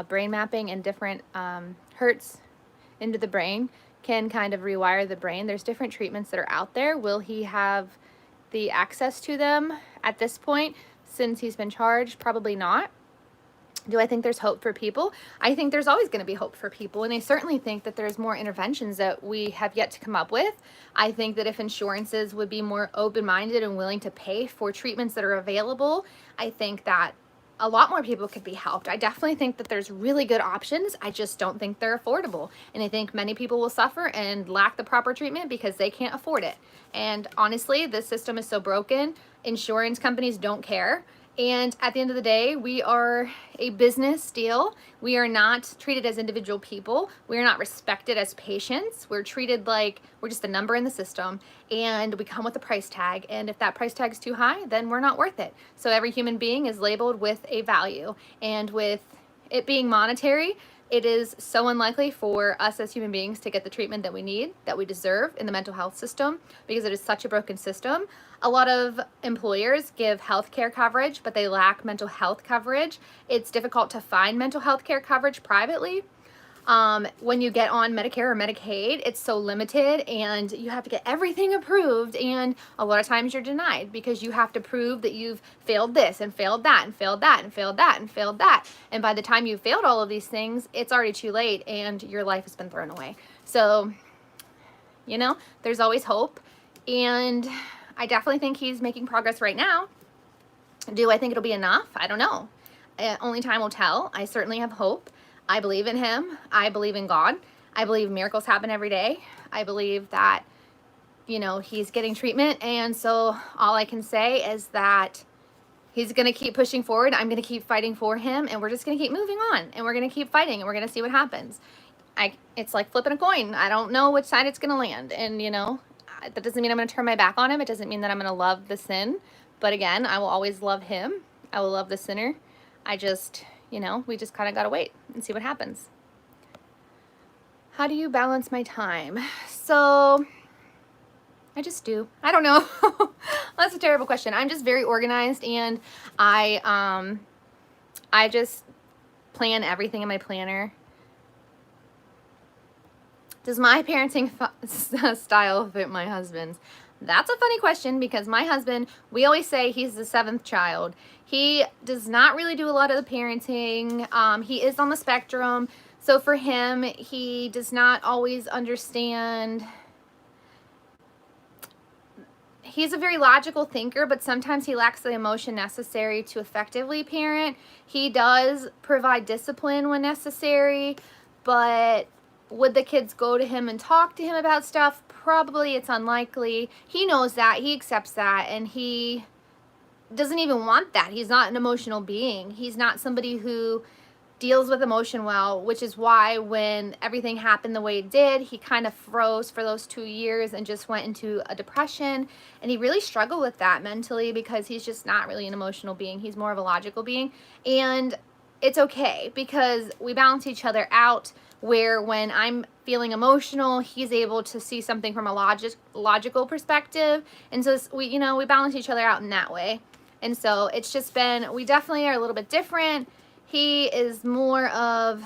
brain mapping and different hertz into the brain can kind of rewire the brain. There's different treatments that are out there. Will he have the access to them at this point since he's been charged? Probably not. Do I think there's hope for people? I think there's always going to be hope for people, and I certainly think that there's more interventions that we have yet to come up with. I think that if insurances would be more open-minded and willing to pay for treatments that are available, I think that a lot more people could be helped. I definitely think that there's really good options. I just don't think they're affordable, and I think many people will suffer and lack the proper treatment because they can't afford it. And honestly, this system is so broken, insurance companies don't care. And at the end of the day, we are a business deal. We are not treated as individual people. We are not respected as patients. We're treated like we're just a number in the system, and we come with a price tag. And if that price tag is too high, then we're not worth it. So every human being is labeled with a value, and with it being monetary, it is so unlikely for us as human beings to get the treatment that we need, that we deserve in the mental health system, because it is such a broken system. A lot of employers give healthcare coverage, but they lack mental health coverage. It's difficult to find mental health care coverage privately. When you get on Medicare or Medicaid, it's so limited and you have to get everything approved, and a lot of times you're denied because you have to prove that you've failed this and failed that and failed that and failed that and failed that. And by the time you've failed all of these things, it's already too late and your life has been thrown away. So, you know, there's always hope. And I definitely think he's making progress right now. Do I think it'll be enough? I don't know. Only time will tell. I certainly have hope. I believe in him. I believe in God. I believe miracles happen every day. I believe that, you know, he's getting treatment. And so all I can say is that he's going to keep pushing forward. I'm going to keep fighting for him. And we're just going to keep moving on. And we're going to keep fighting. And we're going to see what happens. It's like flipping a coin. I don't know which side it's going to land. And, you know, that doesn't mean I'm going to turn my back on him. It doesn't mean that I'm going to love the sin. But again, I will always love him. I will love the sinner. I just... you know, we just kind of got to wait and see what happens. How do you balance my time? So, I just do. I don't know. That's a terrible question. I'm just very organized, and I just plan everything in my planner. Does my parenting style fit my husband's? That's a funny question, because my husband, we always say he's the 7th child. He does not really do a lot of the parenting. He is on the spectrum. So for him, he does not always understand. He's a very logical thinker, but sometimes he lacks the emotion necessary to effectively parent. He does provide discipline when necessary, but would the kids go to him and talk to him about stuff? Probably. It's unlikely. He knows that. He accepts that. And he doesn't even want that. He's not an emotional being. He's not somebody who deals with emotion well, which is why when everything happened the way it did, he kind of froze for those 2 years and just went into a depression. And he really struggled with that mentally, because he's just not really an emotional being. He's more of a logical being. And it's okay, because we balance each other out, where when I'm feeling emotional, he's able to see something from a logical perspective. And so we, you know, we balance each other out in that way. And so it's just been, we definitely are a little bit different. He is more of,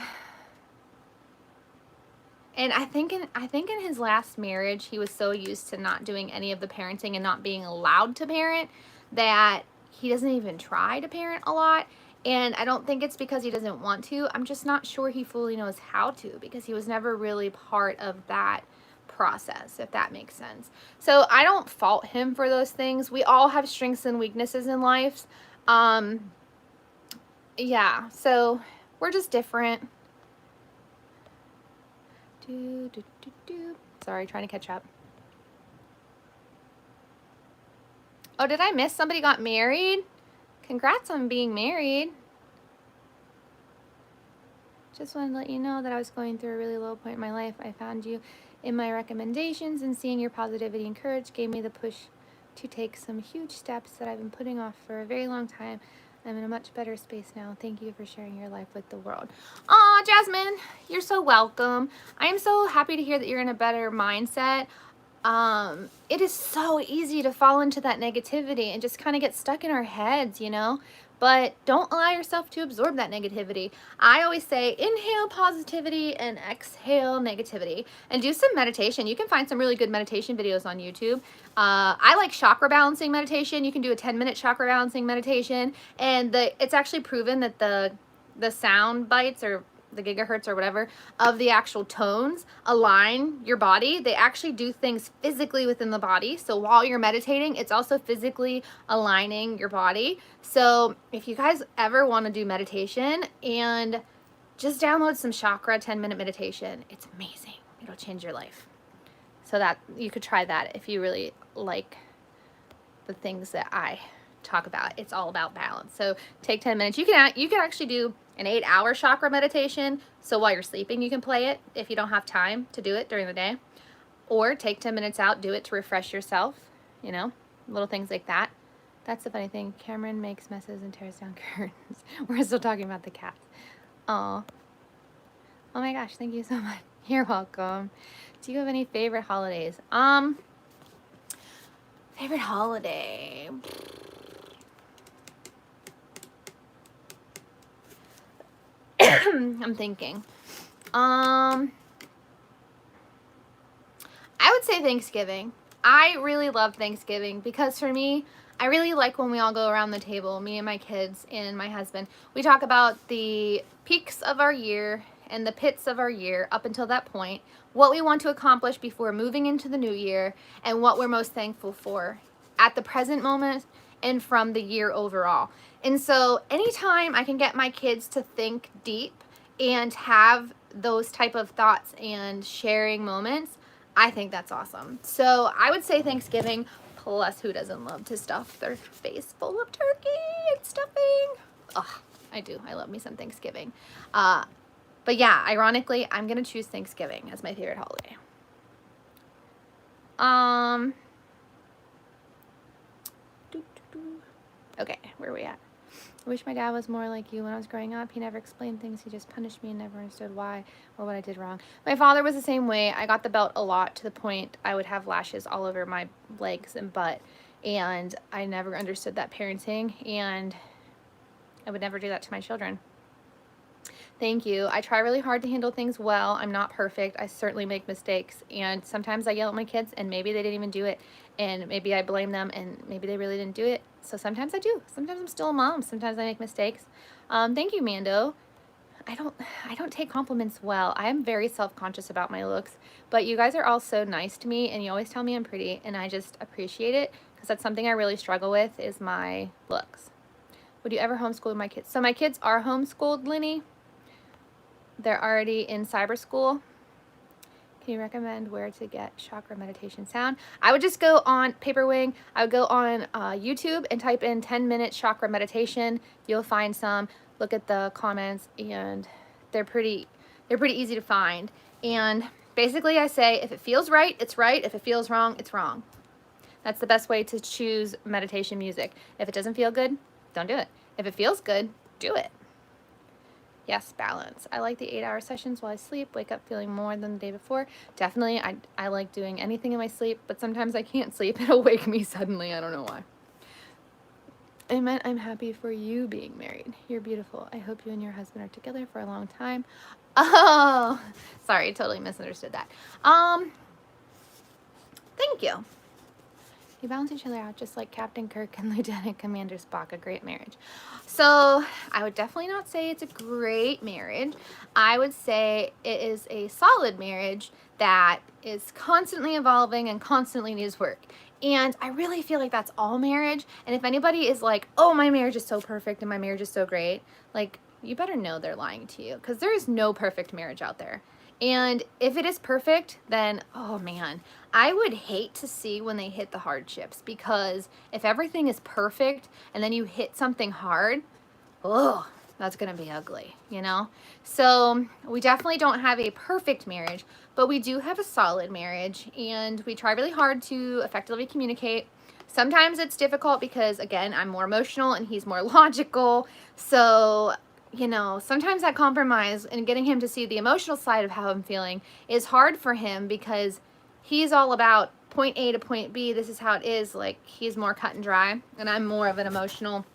and I think in his last marriage, he was so used to not doing any of the parenting and not being allowed to parent that he doesn't even try to parent a lot. And I don't think it's because he doesn't want to. I'm just not sure he fully knows how to, because he was never really part of that process, if that makes sense. So I don't fault him for those things. We all have strengths and weaknesses in life. Yeah, so we're just different. Sorry, trying to catch up. Oh, did I miss somebody got married? Congrats on being married. Just wanted to let you know that I was going through a really low point in my life. I found you in my recommendations, and seeing your positivity and courage gave me the push to take some huge steps that I've been putting off for a very long time. I'm in a much better space now. Thank you for sharing your life with the world. Aw, Jasmine, you're so welcome. I am so happy to hear that you're in a better mindset. It is so easy to fall into that negativity and just kind of get stuck in our heads, you know, but don't allow yourself to absorb that negativity. I always say inhale positivity and exhale negativity, and do some meditation. You can find some really good meditation videos on YouTube. I like chakra balancing meditation. You can do a 10-minute chakra balancing meditation, and it's actually proven that the sound bites, or the gigahertz or whatever, of the actual tones align your body. They actually do things physically within the body. So while you're meditating, it's also physically aligning your body. So if you guys ever want to do meditation, and just download some chakra 10-minute meditation, it's amazing. It'll change your life. So that you could try that if you really like the things that I talk about. It's all about balance. So take 10 minutes. You can actually do an 8-hour chakra meditation. So while you're sleeping, you can play it if you don't have time to do it during the day. Or take 10 minutes out, do it to refresh yourself. You know, little things like that. That's the funny thing. Cameron makes messes and tears down curtains. We're still talking about the cats. Aw. Oh my gosh, thank you so much. You're welcome. Do you have any favorite holidays? Favorite holiday. I'm thinking. I would say Thanksgiving. I really love Thanksgiving because for me, I really like when we all go around the table, me and my kids and my husband. We talk about the peaks of our year and the pits of our year up until that point, what we want to accomplish before moving into the new year, and what we're most thankful for at the present moment and from the year overall. And so anytime I can get my kids to think deep and have those type of thoughts and sharing moments, I think that's awesome. So I would say Thanksgiving, plus who doesn't love to stuff their face full of turkey and stuffing? Ugh, I do. I love me some Thanksgiving. But yeah, ironically, I'm going to choose Thanksgiving as my favorite holiday. Okay, where are we at? I wish my dad was more like you when I was growing up. He never explained things. He just punished me and never understood why or what I did wrong. My father was the same way. I got the belt a lot to the point I would have lashes all over my legs and butt. And I never understood that parenting. And I would never do that to my children. Thank you. I try really hard to handle things well. I'm not perfect. I certainly make mistakes. And sometimes I yell at my kids and maybe they didn't even do it. And maybe I blame them and maybe they really didn't do it. So sometimes I do. Sometimes I'm still a mom. Sometimes I make mistakes. Thank you, Mando. I don't take compliments well. I am very self-conscious about my looks, but you guys are all so nice to me and you always tell me I'm pretty and I just appreciate it because that's something I really struggle with is my looks. Would you ever homeschool my kids? So my kids are homeschooled, Linny. They're already in cyber school. Can you recommend where to get chakra meditation sound? I would just go on Paper Wing. I would go on YouTube and type in 10-minute chakra meditation. You'll find some. Look at the comments, and they're pretty easy to find. And basically, I say if it feels right, it's right. If it feels wrong, it's wrong. That's the best way to choose meditation music. If it doesn't feel good, don't do it. If it feels good, do it. Yes, balance. I like the 8-hour sessions while I sleep, wake up feeling more than the day before. Definitely, I like doing anything in my sleep, but sometimes I can't sleep. It'll wake me suddenly. I don't know why. I meant I'm happy for you being married. You're beautiful. I hope you and your husband are together for a long time. Oh, sorry, totally misunderstood that. Thank you. You balance each other out just like Captain Kirk and Lieutenant Commander Spock, a great marriage. So I would definitely not say it's a great marriage. I would say it is a solid marriage that is constantly evolving and constantly needs work. And I really feel like that's all marriage. And if anybody is like, oh, my marriage is so perfect and my marriage is so great, like, you better know they're lying to you because there is no perfect marriage out there. And if it is perfect, then, oh man, I would hate to see when they hit the hardships because if everything is perfect and then you hit something hard, oh, that's going to be ugly, you know? So we definitely don't have a perfect marriage, but we do have a solid marriage and we try really hard to effectively communicate. Sometimes it's difficult because, again, I'm more emotional and he's more logical. So you know, sometimes that compromise and getting him to see the emotional side of how I'm feeling is hard for him because he's all about point A to point B. This is how it is. Like, he's more cut and dry, and I'm more of an emotional,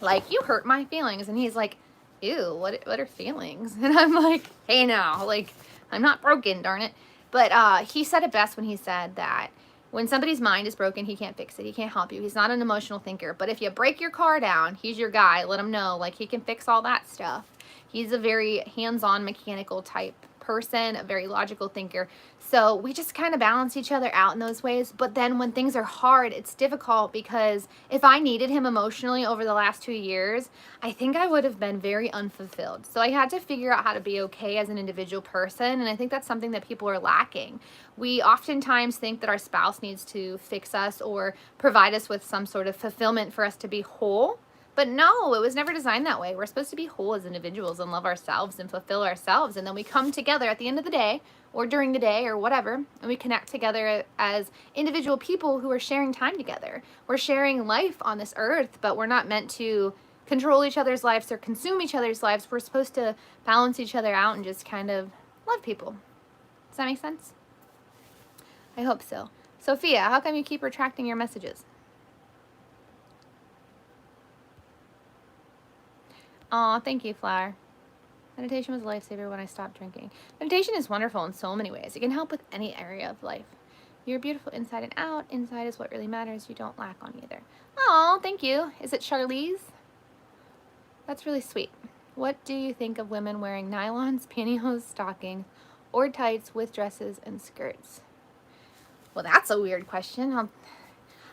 like, you hurt my feelings. And he's like, ew, what are feelings? And I'm like, hey, now, like, I'm not broken, darn it. But he said it best when he said that when somebody's mind is broken, he can't fix it. He can't help you. He's not an emotional thinker. But if you break your car down, he's your guy. Let him know. Like, he can fix all that stuff. He's a very hands-on mechanical type person, a very logical thinker. So we just kind of balance each other out in those ways. But then when things are hard, it's difficult because if I needed him emotionally over the last 2 years, I think I would have been very unfulfilled. So I had to figure out how to be okay as an individual person. And I think that's something that people are lacking. We oftentimes think that our spouse needs to fix us or provide us with some sort of fulfillment for us to be whole. But no, it was never designed that way. We're supposed to be whole as individuals and love ourselves and fulfill ourselves. And then we come together at the end of the day or during the day or whatever, and we connect together as individual people who are sharing time together. We're sharing life on this earth, but we're not meant to control each other's lives or consume each other's lives. We're supposed to balance each other out and just kind of love people. Does that make sense? I hope so. Sophia, how come you keep retracting your messages? Aw, thank you, Flower. Meditation was a lifesaver when I stopped drinking. Meditation is wonderful in so many ways. It can help with any area of life. You're beautiful inside and out. Inside is what really matters. You don't lack on either. Oh, thank you. Is it Charlize? That's really sweet. What do you think of women wearing nylons, pantyhose, stockings, or tights with dresses and skirts? Well, that's a weird question.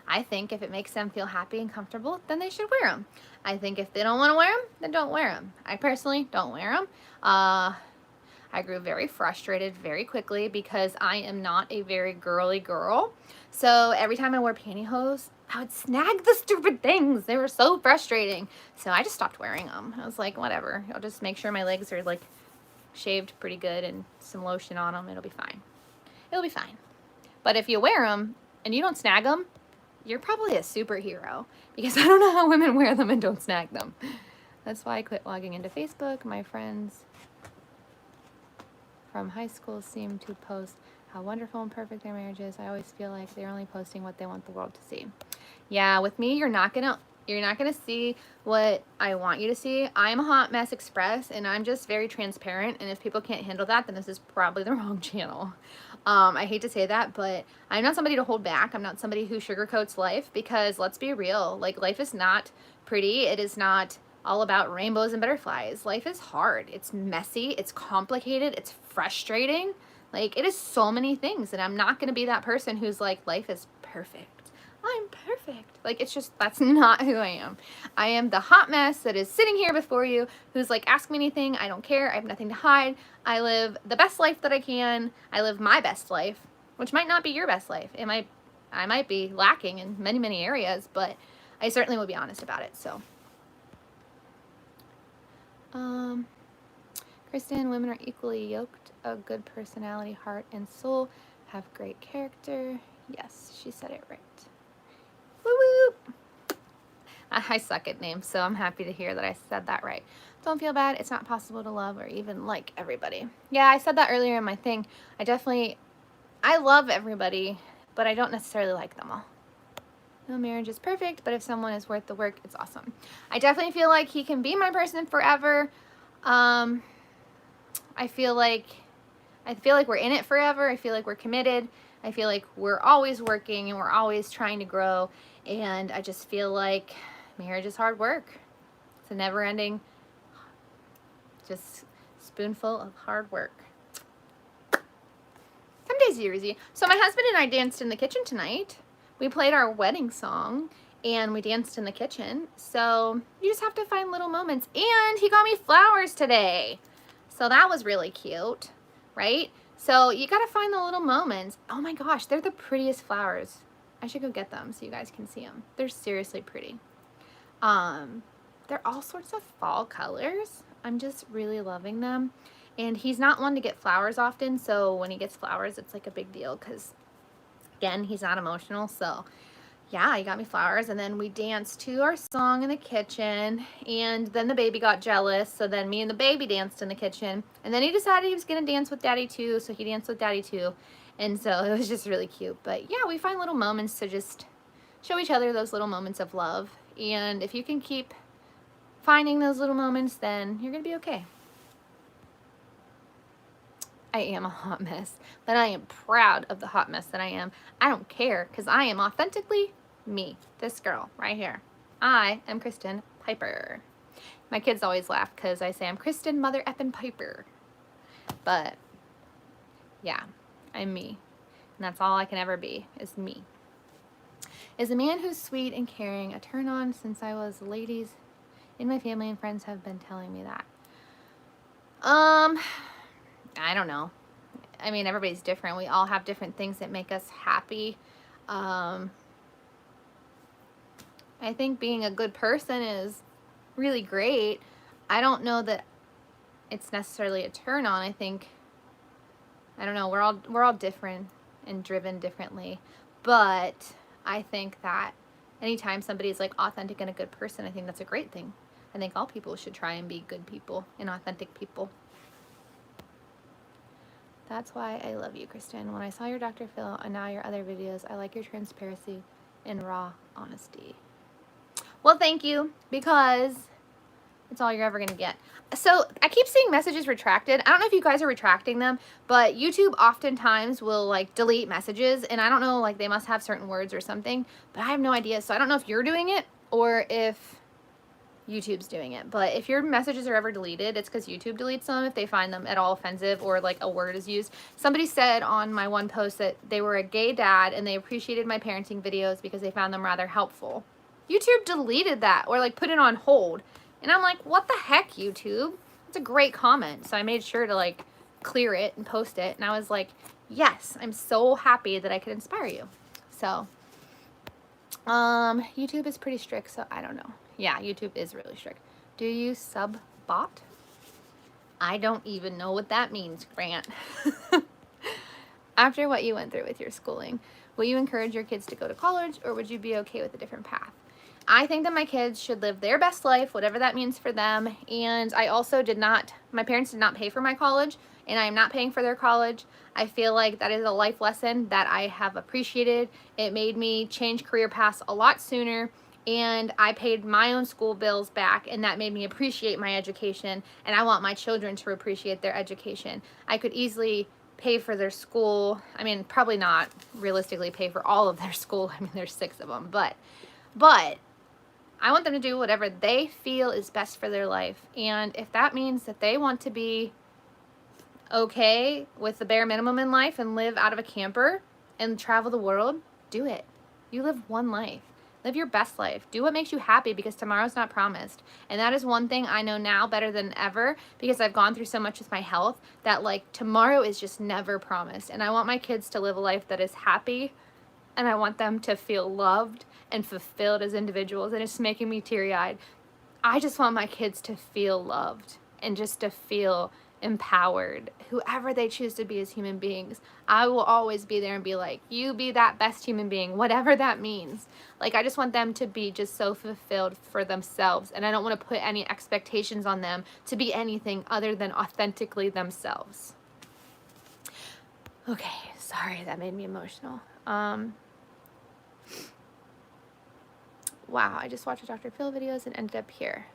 I think if it makes them feel happy and comfortable, then they should wear them. I think if they don't want to wear them, then don't wear them. I personally don't wear them. I grew very frustrated very quickly because I am not a very girly girl. So every time I wore pantyhose, I would snag the stupid things. They were so frustrating. So I just stopped wearing them. I was like, whatever. I'll just make sure my legs are like shaved pretty good and some lotion on them. It'll be fine. It'll be fine. But if you wear them and you don't snag them, you're probably a superhero, because I don't know how women wear them and don't snag them. That's why I quit logging into Facebook. My friends from high school seem to post how wonderful and perfect their marriage is. I always feel like they're only posting what they want the world to see. Yeah, with me, you're not gonna see what I want you to see. I'm a hot mess express, and I'm just very transparent, and if people can't handle that, then this is probably the wrong channel. I hate to say that, but I'm not somebody to hold back. I'm not somebody who sugarcoats life, because let's be real, like, life is not pretty. It is not all about rainbows and butterflies. Life is hard. It's messy. It's complicated. It's frustrating. Like, it is so many things, and I'm not going to be that person who's like, life is perfect. I'm perfect. Like, it's just, that's not who I am. I am the hot mess that is sitting here before you, who's like, ask me anything. I don't care. I have nothing to hide. I live the best life that I can. I live my best life, which might not be your best life. I might be lacking in many, many areas, but I certainly will be honest about it. So, Kristin, women are equally yoked. A good personality, heart, and soul, have great character. Yes, she said it right. Woo woo! I suck at names, so I'm happy to hear that I said that right. Don't feel bad. It's not possible to love or even like everybody. Yeah, I said that earlier in my thing. I love everybody, but I don't necessarily like them all. No marriage is perfect, but if someone is worth the work, it's awesome. I definitely feel like he can be my person forever. I feel like we're in it forever. I feel like we're committed. I feel like we're always working and we're always trying to grow. And I just feel like marriage is hard work. It's a never-ending, just spoonful of hard work. Some days are easy. So my husband and I danced in the kitchen tonight. We played our wedding song and we danced in the kitchen. So you just have to find little moments. And he got me flowers today. So that was really cute, right? So you got to find the little moments. Oh my gosh, they're the prettiest flowers. I should go get them so you guys can see them. They're seriously pretty. They're all sorts of fall colors. I'm just really loving them. And he's not one to get flowers often, so when he gets flowers, it's like a big deal because, again, he's not emotional. So yeah, he got me flowers, and then we danced to our song in the kitchen, and then the baby got jealous, so then me and the baby danced in the kitchen, and then he decided he was going to dance with Daddy too, so he danced with Daddy too, and so it was just really cute. But yeah, we find little moments to just show each other those little moments of love, and if you can keep finding those little moments, then you're going to be okay. I am a hot mess, but I am proud of the hot mess that I am. I don't care, because I am authentically me, this girl right here. I am Kristin Piper. My kids always laugh because I say I'm Kristin Mother Effin' Piper. But yeah, I'm me. And that's all I can ever be, is me. Is a man who's sweet and caring a turn on? Since I was ladies in my family and friends have been telling me that. I don't know. I mean, everybody's different. We all have different things that make us happy. I think being a good person is really great. I don't know that it's necessarily a turn on. I don't know, we're all different and driven differently. But I think that anytime somebody's like authentic and a good person, I think that's a great thing. I think all people should try and be good people and authentic people. That's why I love you, Kristin. When I saw your Dr. Phil and now your other videos, I like your transparency and raw honesty. Well, thank you, because it's all you're ever going to get. So I keep seeing messages retracted. I don't know if you guys are retracting them, but YouTube oftentimes will like delete messages, and I don't know, like they must have certain words or something, but I have no idea. So I don't know if you're doing it or if YouTube's doing it. But if your messages are ever deleted, it's because YouTube deletes them if they find them at all offensive or like a word is used. Somebody said on my one post that they were a gay dad and they appreciated my parenting videos because they found them rather helpful. YouTube deleted that or like put it on hold. And I'm like, what the heck, YouTube? It's a great comment. So I made sure to like clear it and post it. And I was like, yes, I'm so happy that I could inspire you. So YouTube is pretty strict, so I don't know. Yeah, YouTube is really strict. Do you sub-bot? I don't even know what that means, Grant. After what you went through with your schooling, will you encourage your kids to go to college, or would you be okay with a different path? I think that my kids should live their best life, whatever that means for them. And I also my parents did not pay for my college, and I am not paying for their college. I feel like that is a life lesson that I have appreciated. It made me change career paths a lot sooner, and I paid my own school bills back, and that made me appreciate my education, and I want my children to appreciate their education. I could easily pay for their school. I mean, probably not realistically pay for all of their school. I mean, there's 6 of them, but I want them to do whatever they feel is best for their life. And if that means that they want to be okay with the bare minimum in life and live out of a camper and travel the world, do it. You live one life. Live your best life. Do what makes you happy, because tomorrow's not promised. And that is one thing I know now better than ever, because I've gone through so much with my health, that like tomorrow is just never promised. And I want my kids to live a life that is happy, and I want them to feel loved and fulfilled as individuals. And it's making me teary-eyed. I just want my kids to feel loved and just to feel empowered, whoever they choose to be as human beings. I will always be there and be like, you be that best human being, whatever that means. Like, I just want them to be just so fulfilled for themselves, and I don't want to put any expectations on them to be anything other than authentically themselves. Okay, sorry, that made me emotional. Wow, I just watched Dr. Phil videos and ended up here.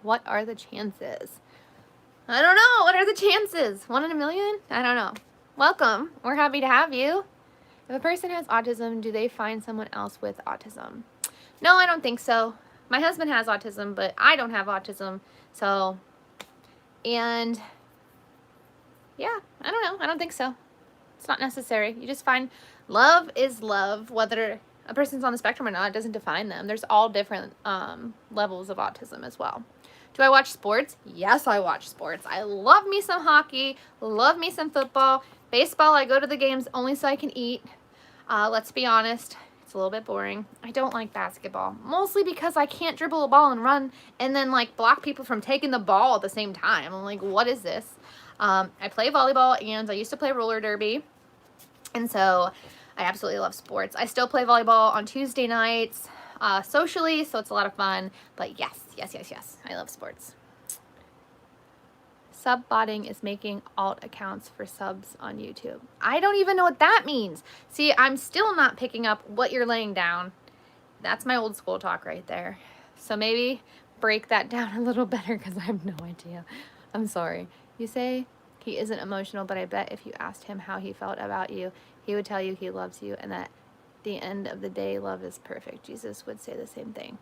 What are the chances? I don't know. What are the chances? 1 in a million? I don't know. Welcome. We're happy to have you. If a person has autism, do they find someone else with autism? No, I don't think so. My husband has autism, but I don't have autism. So, and yeah, I don't know. I don't think so. It's not necessary. You just find love is love, whether a person's on the spectrum or not. It doesn't define them. There's all different levels of autism as well. Do I watch sports? Yes, I watch sports. I love me some hockey, love me some football. Baseball, I go to the games only so I can eat. Let's be honest, it's a little bit boring. I don't like basketball, mostly because I can't dribble a ball and run and then like block people from taking the ball at the same time. I'm like, what is this? I play volleyball, and I used to play roller derby. And so I absolutely love sports. I still play volleyball on Tuesday nights socially, so it's a lot of fun. But yes, I love sports. Sub-botting is making alt accounts for subs on YouTube. I don't even know what that means. See, I'm still not picking up what you're laying down. That's my old school talk right there. So maybe break that down a little better, because I have no idea. I'm sorry. You say he isn't emotional, but I bet if you asked him how he felt about you, he would tell you he loves you, and that at the end of the day, love is perfect. Jesus would say the same thing.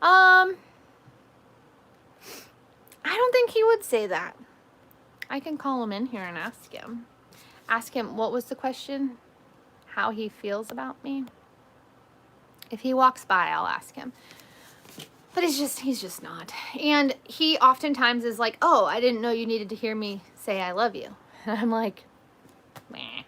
I don't think he would say that. I can call him in here and ask him. Ask him, what was the question? How he feels about me? If he walks by, I'll ask him. But he's just not. And he oftentimes is like, oh, I didn't know you needed to hear me say I love you. And I'm like, meh.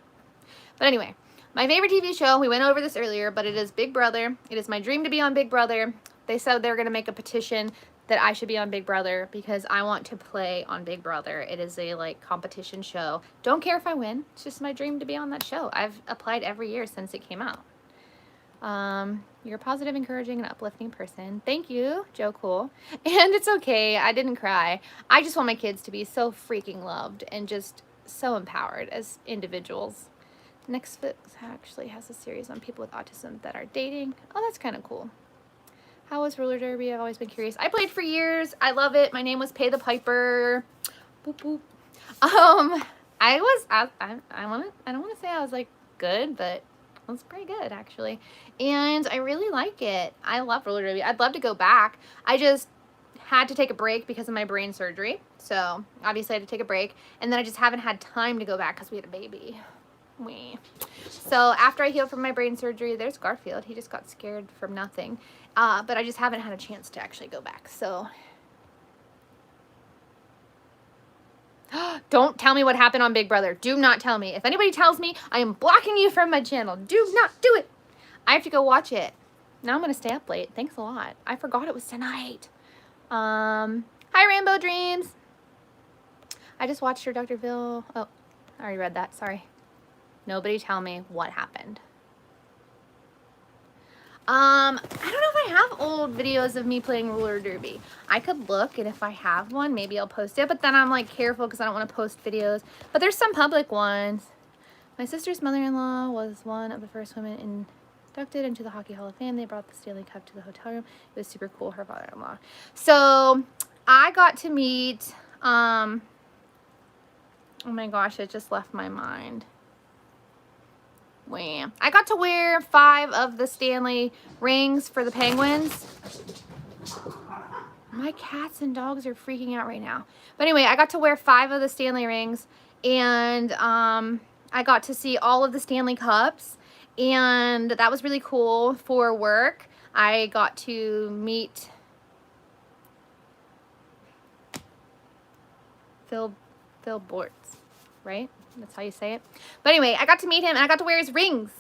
But anyway, my favorite TV show, we went over this earlier, but it is Big Brother. It is my dream to be on Big Brother. They said they're going to make a petition that I should be on Big Brother because I want to play on Big Brother. It is a like competition show. Don't care if I win. It's just my dream to be on that show. I've applied every year since it came out. You're a positive, encouraging, and uplifting person. Thank you, Joe Cool. And it's okay. I didn't cry. I just want my kids to be so freaking loved and just so empowered as individuals. Netflix actually has a series on people with autism that are dating. Oh, that's kind of cool. How was roller derby? I've always been curious. I played for years. I love it. My name was Pay the Piper. Boop boop. I don't want to say I was like good, but it was pretty good actually. And I really like it. I love roller derby. I'd love to go back. I just had to take a break because of my brain surgery. So obviously I had to take a break, and then I just haven't had time to go back because we had a baby. So after I healed from my brain surgery, there's Garfield. He just got scared from nothing. But I just haven't had a chance to actually go back. So don't tell me what happened on Big Brother. Do not tell me. If anybody tells me, I am blocking you from my channel. Do not do it. I have to go watch it. Now I'm going to stay up late. Thanks a lot. I forgot it was tonight. Hi, Rainbow Dreams. I just watched your Dr. Phil. Oh, I already read that. Sorry. Nobody tell me what happened. I don't know if I have old videos of me playing roller derby. I could look, and if I have one, maybe I'll post it. But then I'm like careful because I don't want to post videos. But there's some public ones. My sister's mother-in-law was one of the first women inducted into the Hockey Hall of Fame. They brought the Stanley Cup to the hotel room. It was super cool, her father-in-law. So I got to meet, oh my gosh, it just left my mind. Wham. I got to wear 5 of the Stanley rings for the Penguins. My cats and dogs are freaking out right now. But anyway, I got to wear 5 of the Stanley rings, and I got to see all of the Stanley Cups, and that was really cool for work. I got to meet Phil Bortz, right? That's how you say it. But anyway, I got to meet him, and I got to wear his rings,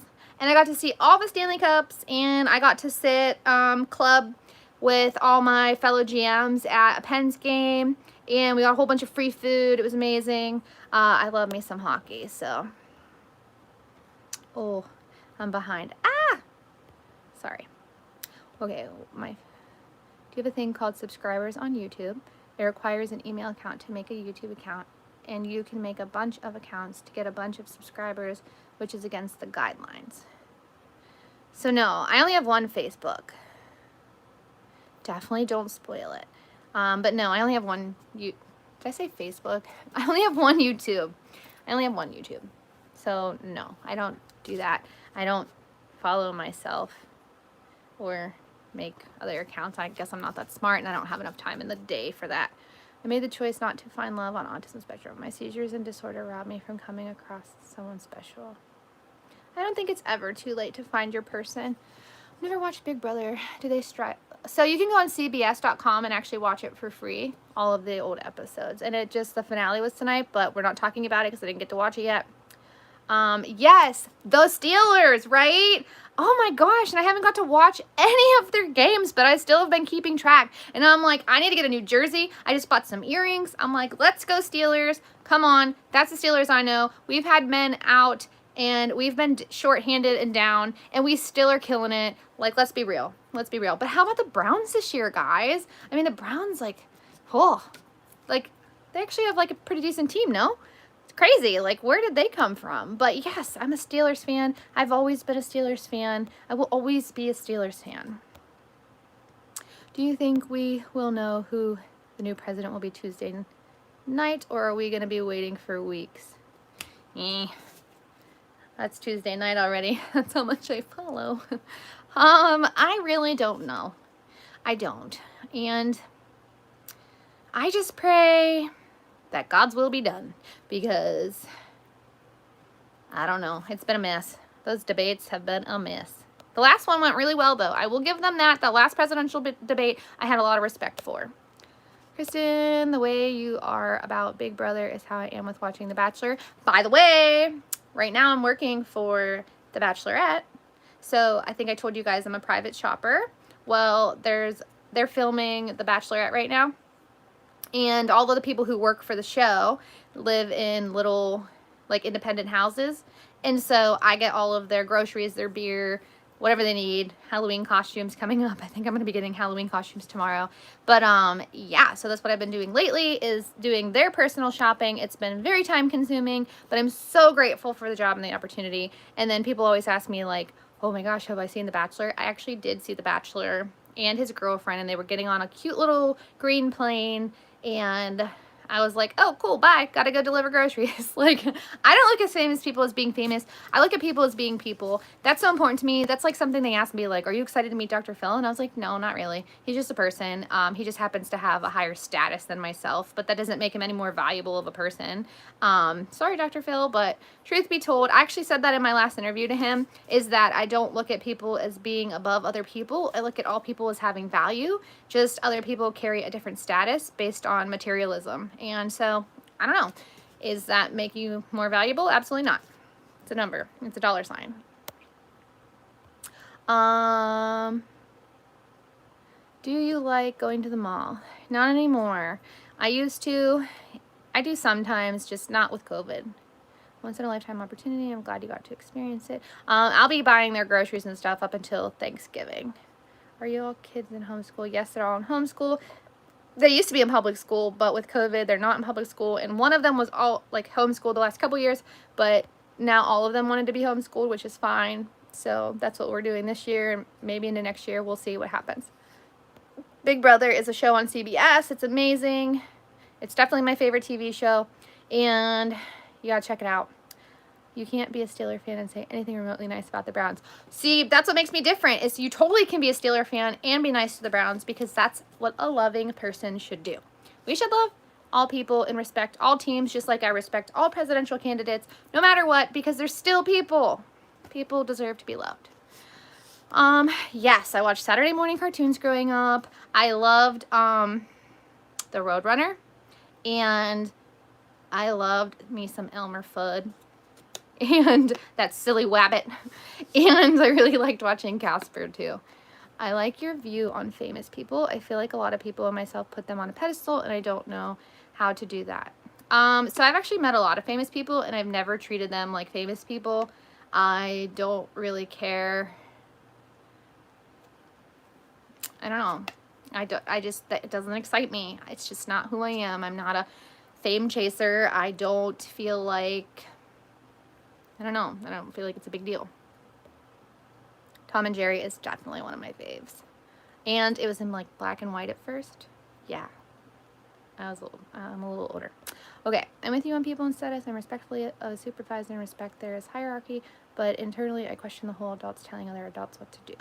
and I got to see all the Stanley Cups, and I got to sit club with all my fellow GMs at a Pens game, and we got a whole bunch of free food. It was amazing. I love me some hockey, so. Oh, I'm behind. Ah! Sorry. Okay, do you have a thing called subscribers on YouTube? It requires an email account to make a YouTube account, and you can make a bunch of accounts to get a bunch of subscribers, which is against the guidelines. So no, I only have one Facebook. Definitely don't spoil it. But no, I only have one. Did I say Facebook? I only have one YouTube. So no, I don't do that. I don't follow myself or make other accounts. I guess I'm not that smart, and I don't have enough time in the day for that. I made the choice not to find love on autism spectrum. My seizures and disorder robbed me from coming across someone special. I don't think it's ever too late to find your person. I've never watched Big Brother. Do they strive? So you can go on CBS.com and actually watch it for free, all of the old episodes. And the finale was tonight, but we're not talking about it because I didn't get to watch it yet. Yes, the Steelers, right? Oh my gosh, and I haven't got to watch any of their games, but I still have been keeping track. And I'm like, I need to get a new jersey. I just bought some earrings. I'm like, let's go Steelers. Come on, that's the Steelers I know. We've had men out, and we've been shorthanded and down, and we still are killing it. Like, let's be real. But how about the Browns this year, guys? I mean, the Browns, they actually have, a pretty decent team, no? Crazy. Where did they come from? But yes, I'm a Steelers fan. I've always been a Steelers fan. I will always be a Steelers fan. Do you think we will know who the new president will be Tuesday night, or are we going to be waiting for weeks? That's Tuesday night already. That's how much I follow. I really don't know. I don't. And I just pray that God's will be done, because I don't know. It's been a mess. Those debates have been a mess. The last one went really well, though. I will give them that. The last presidential debate, I had a lot of respect for. Kristin, the way you are about Big Brother is how I am with watching The Bachelor. By the way, right now I'm working for The Bachelorette. So I think I told you guys I'm a private shopper. Well, they're filming The Bachelorette right now. And all of the people who work for the show live in little, independent houses. And so I get all of their groceries, their beer, whatever they need. Halloween costumes coming up. I think I'm going to be getting Halloween costumes tomorrow. But yeah, so that's what I've been doing lately, is doing their personal shopping. It's been very time consuming, but I'm so grateful for the job and the opportunity. And then people always ask me like, oh my gosh, have I seen The Bachelor? I actually did see The Bachelor and his girlfriend, and they were getting on a cute little green plane, and I was like, oh, cool, bye. Gotta go deliver groceries. Like, I don't look at famous people as being famous. I look at people as being people. That's so important to me. That's like something they asked me, like, are you excited to meet Dr. Phil? And I was like, no, not really. He's just a person. He just happens to have a higher status than myself, but that doesn't make him any more valuable of a person. Sorry, Dr. Phil, but truth be told, I actually said that in my last interview to him, is that I don't look at people as being above other people. I look at all people as having value. Just other people carry a different status based on materialism. And so, I don't know. Is that make you more valuable? Absolutely not. It's a number. It's a dollar sign. Do you like going to the mall? Not anymore. I used to. I do sometimes, just not with COVID. Once in a lifetime opportunity. I'm glad you got to experience it. I'll be buying their groceries and stuff up until Thanksgiving. Are you all kids in homeschool? Yes, they're all in homeschool. They used to be in public school, but with COVID, they're not in public school. And one of them was all like homeschooled the last couple years, but now all of them wanted to be homeschooled, which is fine. So that's what we're doing this year, and maybe into next year, we'll see what happens. Big Brother is a show on CBS. It's amazing. It's definitely my favorite TV show, and you gotta check it out. You can't be a Steeler fan and say anything remotely nice about the Browns. See, that's what makes me different, is you totally can be a Steeler fan and be nice to the Browns, because that's what a loving person should do. We should love all people and respect all teams, just like I respect all presidential candidates, no matter what, because they're still people. People deserve to be loved. Yes, I watched Saturday morning cartoons growing up. I loved the Roadrunner, and I loved me some Elmer Fudd and that silly Wabbit, and I really liked watching Casper too. I like your view on famous people. I feel like a lot of people and myself put them on a pedestal, and I don't know how to do that. So I've actually met a lot of famous people, and I've never treated them like famous people. I don't really care. I don't know. It doesn't excite me. It's just not who I am. I'm not a fame chaser. I don't feel like, I don't know. I don't feel like it's a big deal. Tom and Jerry is definitely one of my faves. And it was in like black and white at first. Yeah. I'm a little older. Okay, I'm with you on people and status. I'm respectfully a supervisor and respect there is hierarchy, but internally I question the whole adults telling other adults what to do.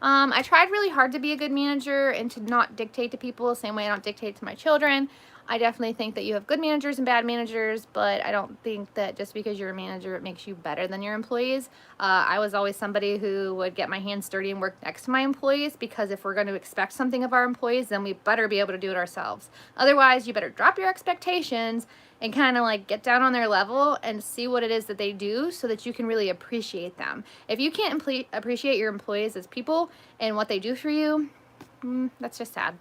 I tried really hard to be a good manager and to not dictate to people the same way I don't dictate to my children. I definitely think that you have good managers and bad managers, but I don't think that just because you're a manager, it makes you better than your employees. I was always somebody who would get my hands dirty and work next to my employees, because if we're going to expect something of our employees, then we better be able to do it ourselves. Otherwise, you better drop your expectations and kind of like get down on their level and see what it is that they do, so that you can really appreciate them. If you can't appreciate your employees as people and what they do for you, that's just sad.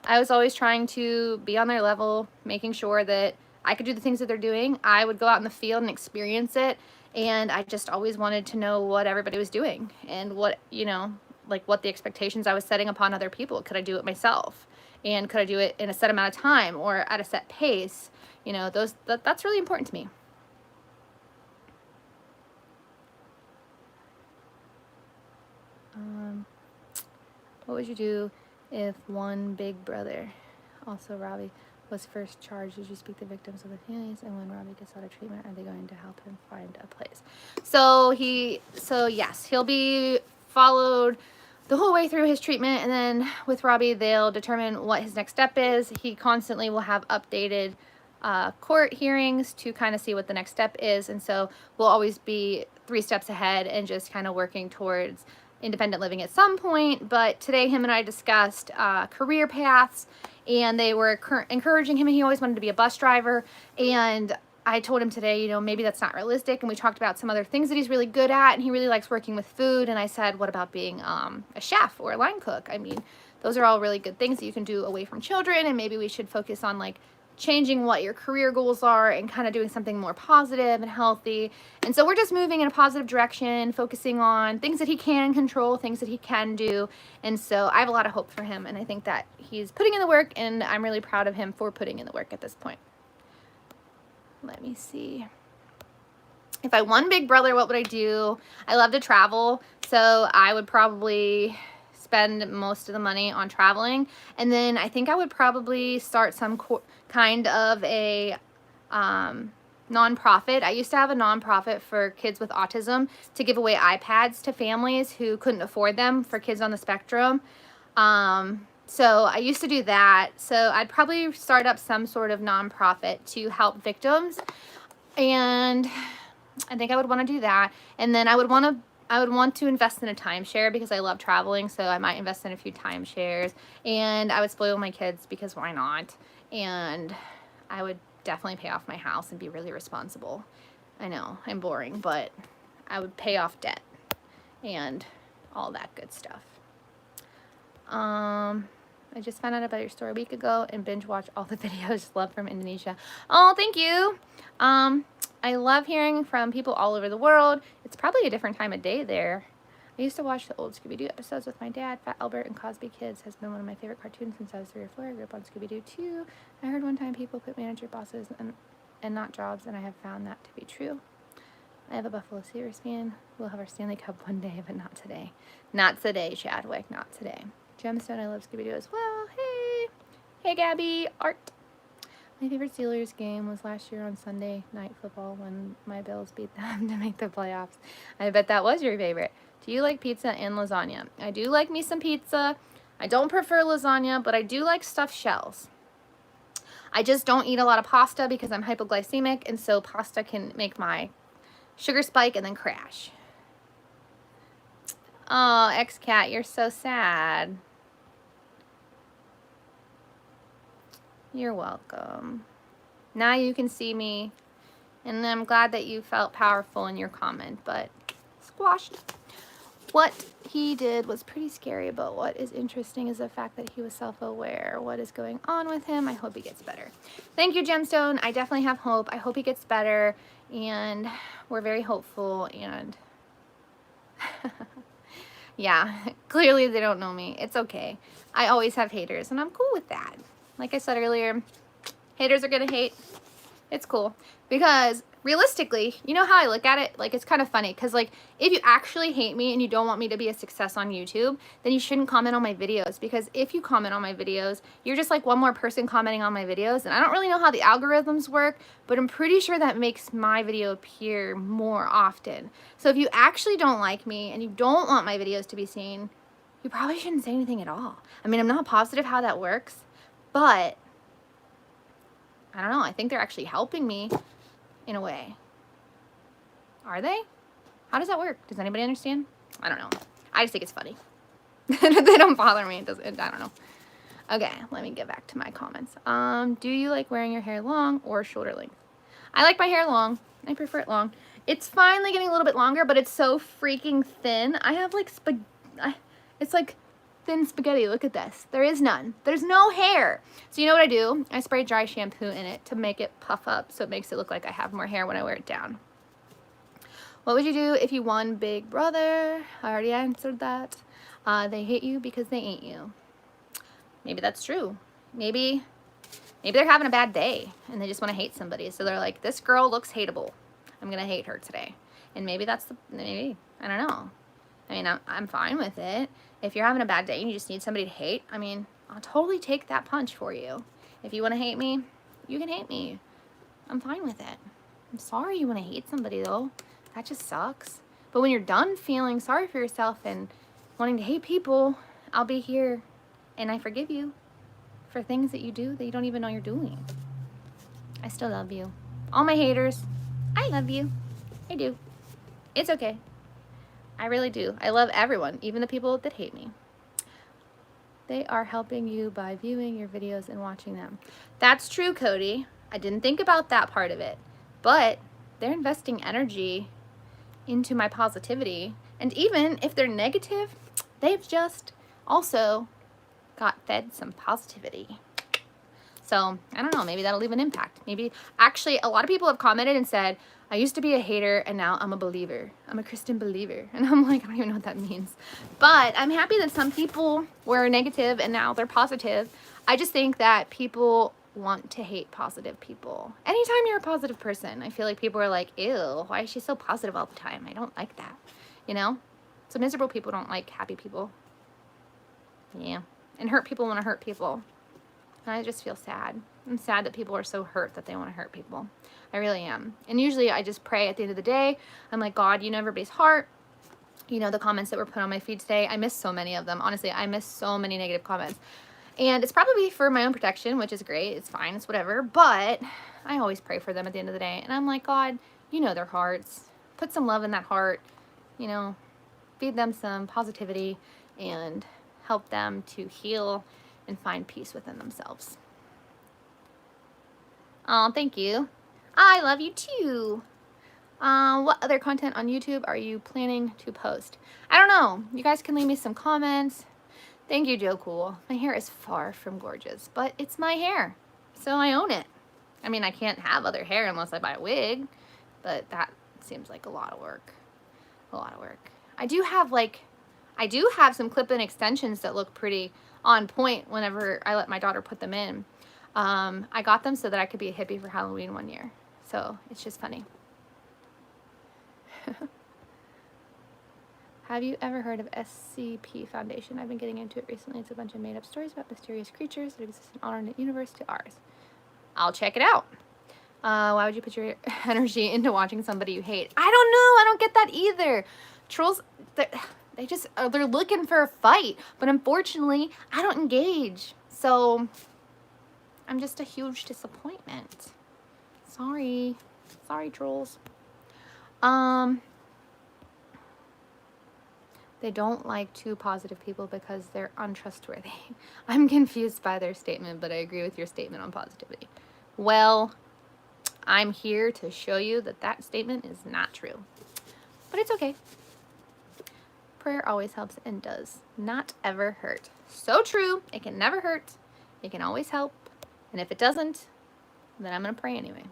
I was always trying to be on their level, making sure that I could do the things that they're doing. I would go out in the field and experience it, and I just always wanted to know what everybody was doing and what, you know, like what the expectations I was setting upon other people. Could I do it myself? And could I do it in a set amount of time or at a set pace? You know, that's really important to me. What would you do if one Big Brother, also Robbie, was first charged? Did you speak to victims of the families? And when Robbie gets out of treatment, are they going to help him find a place? So yes, he'll be followed the whole way through his treatment, and then with Robbie, they'll determine what his next step is. He constantly will have updated court hearings to kind of see what the next step is, and so we'll always be 3 steps ahead and just kind of working towards independent living at some point. But today him and I discussed career paths, and they were encouraging him. He always wanted to be a bus driver, and I told him today, you know, maybe that's not realistic, and we talked about some other things that he's really good at, and he really likes working with food, and I said, what about being a chef or a line cook? I mean, those are all really good things that you can do away from children, and maybe we should focus on like changing what your career goals are and kind of doing something more positive and healthy. And so we're just moving in a positive direction, focusing on things that he can control, things that he can do. And so I have a lot of hope for him, and I think that he's putting in the work, and I'm really proud of him for putting in the work at this point. Let me see. If I won Big Brother, what would I do? I love to travel, so I would probably spend most of the money on traveling. And then I think I would probably start some kind of a nonprofit. I used to have a nonprofit for kids with autism to give away iPads to families who couldn't afford them for kids on the spectrum. So I used to do that. So I'd probably start up some sort of nonprofit to help victims. And I think I would want to do that. And then I would want to invest in a timeshare because I love traveling, so I might invest in a few timeshares. And I would spoil my kids because why not? And I would definitely pay off my house and be really responsible. I know, I'm boring, but I would pay off debt and all that good stuff. I just found out about your story a week ago and binge watched all the videos. Love from Indonesia. Oh, thank you. I love hearing from people all over the world. It's probably a different time of day there. I used to watch the old Scooby-Doo episodes with my dad. Fat Albert and Cosby Kids has been one of my favorite cartoons since I was 3 or 4. I grew up on Scooby-Doo too. I heard one time people put manager bosses and not jobs, and I have found that to be true. I have a Buffalo Sabres fan. We'll have our Stanley Cup one day, but not today. Not today, Chadwick. Not today. Gemstone, I love Scooby-Doo as well. Hey! Hey, Gabby. Art. My favorite Steelers game was last year on Sunday Night Football when my Bills beat them to make the playoffs. I bet that was your favorite. Do you like pizza and lasagna? I do like me some pizza. I don't prefer lasagna, but I do like stuffed shells. I just don't eat a lot of pasta because I'm hypoglycemic, and so pasta can make my sugar spike and then crash. Oh, X-Cat, you're so sad. You're welcome. Now you can see me, and I'm glad that you felt powerful in your comment, but squashed. What he did was pretty scary, but what is interesting is the fact that he was self-aware. What is going on with him? I hope he gets better. Thank you, Gemstone. I definitely have hope. I hope he gets better, and we're very hopeful, and yeah, clearly they don't know me. It's okay. I always have haters, and I'm cool with that. Like I said earlier, haters are gonna hate. It's cool. Because realistically, you know how I look at it? Like, it's kind of funny. Because, like, if you actually hate me and you don't want me to be a success on YouTube, then you shouldn't comment on my videos. Because if you comment on my videos, you're just like one more person commenting on my videos. And I don't really know how the algorithms work, but I'm pretty sure that makes my video appear more often. So if you actually don't like me and you don't want my videos to be seen, you probably shouldn't say anything at all. I mean, I'm not positive how that works. But, I don't know, I think they're actually helping me in a way. Are they? How does that work? Does anybody understand? I don't know. I just think it's funny. They don't bother me. I don't know. Okay, let me get back to my comments. Do you like wearing your hair long or shoulder length? I like my hair long. I prefer it long. It's finally getting a little bit longer, but it's so freaking thin. I have like it's like thin spaghetti. Look at this. There is none. There's no hair. So you know what I do? I spray dry shampoo in it to make it puff up so it makes it look like I have more hair when I wear it down. What would you do if you won Big Brother? I already answered that. They hate you because they ain't you. Maybe that's true. Maybe they're having a bad day and they just want to hate somebody. So they're like, this girl looks hateable. I'm going to hate her today. And maybe that's maybe. I don't know. I mean, I'm fine with it. If you're having a bad day and you just need somebody to hate, I mean, I'll totally take that punch for you. If you want to hate me, you can hate me. I'm fine with it. I'm sorry you want to hate somebody, though. That just sucks. But when you're done feeling sorry for yourself and wanting to hate people, I'll be here and I forgive you for things that you do that you don't even know you're doing. I still love you. All my haters, I love you. I do. It's okay. I really do. I love everyone, even the people that hate me. They are helping you by viewing your videos and watching them. That's true, Cody. I didn't think about that part of it. But they're investing energy into my positivity. And even if they're negative, they've just also got fed some positivity. So I don't know, maybe that'll leave an impact. Maybe, actually, a lot of people have commented and said, I used to be a hater and now I'm a believer. I'm a Kristin believer. And I'm like, I don't even know what that means. But I'm happy that some people were negative and now they're positive. I just think that people want to hate positive people. Anytime you're a positive person, I feel like people are like, ew, why is she so positive all the time? I don't like that, you know? So miserable people don't like happy people. Yeah. And hurt people want to hurt people. And I just feel sad. I'm sad that people are so hurt that they want to hurt people. I really am. And usually I just pray at the end of the day. I'm like, God, you know everybody's heart. You know the comments that were put on my feed today. I missed so many of them. Honestly, I missed so many negative comments. And it's probably for my own protection, which is great. It's fine. It's whatever. But I always pray for them at the end of the day. And I'm like, God, you know their hearts. Put some love in that heart. You know, feed them some positivity and help them to heal and find peace within themselves. Oh, thank you. I love you too. What other content on YouTube are you planning to post? I don't know. You guys can leave me some comments. Thank you, Joe Cool. My hair is far from gorgeous, but it's my hair, so I own it. I mean, I can't have other hair unless I buy a wig, but that seems like a lot of work. A lot of work. I do have some clip-in extensions that look pretty on point whenever I let my daughter put them in. I got them so that I could be a hippie for Halloween one year. So it's just funny. Have you ever heard of SCP Foundation? I've been getting into it recently. It's a bunch of made-up stories about mysterious creatures that exist in an alternate universe to ours. I'll check it out. Why would you put your energy into watching somebody you hate? I don't know. I don't get that either. Trolls, they're looking for a fight. But unfortunately, I don't engage. So I'm just a huge disappointment. Sorry. Sorry, trolls. They don't like too positive people because they're untrustworthy. I'm confused by their statement, but I agree with your statement on positivity. Well, I'm here to show you that that statement is not true. But it's okay. Prayer always helps and does not ever hurt. So true. It can never hurt. It can always help. And if it doesn't, then I'm going to pray anyway.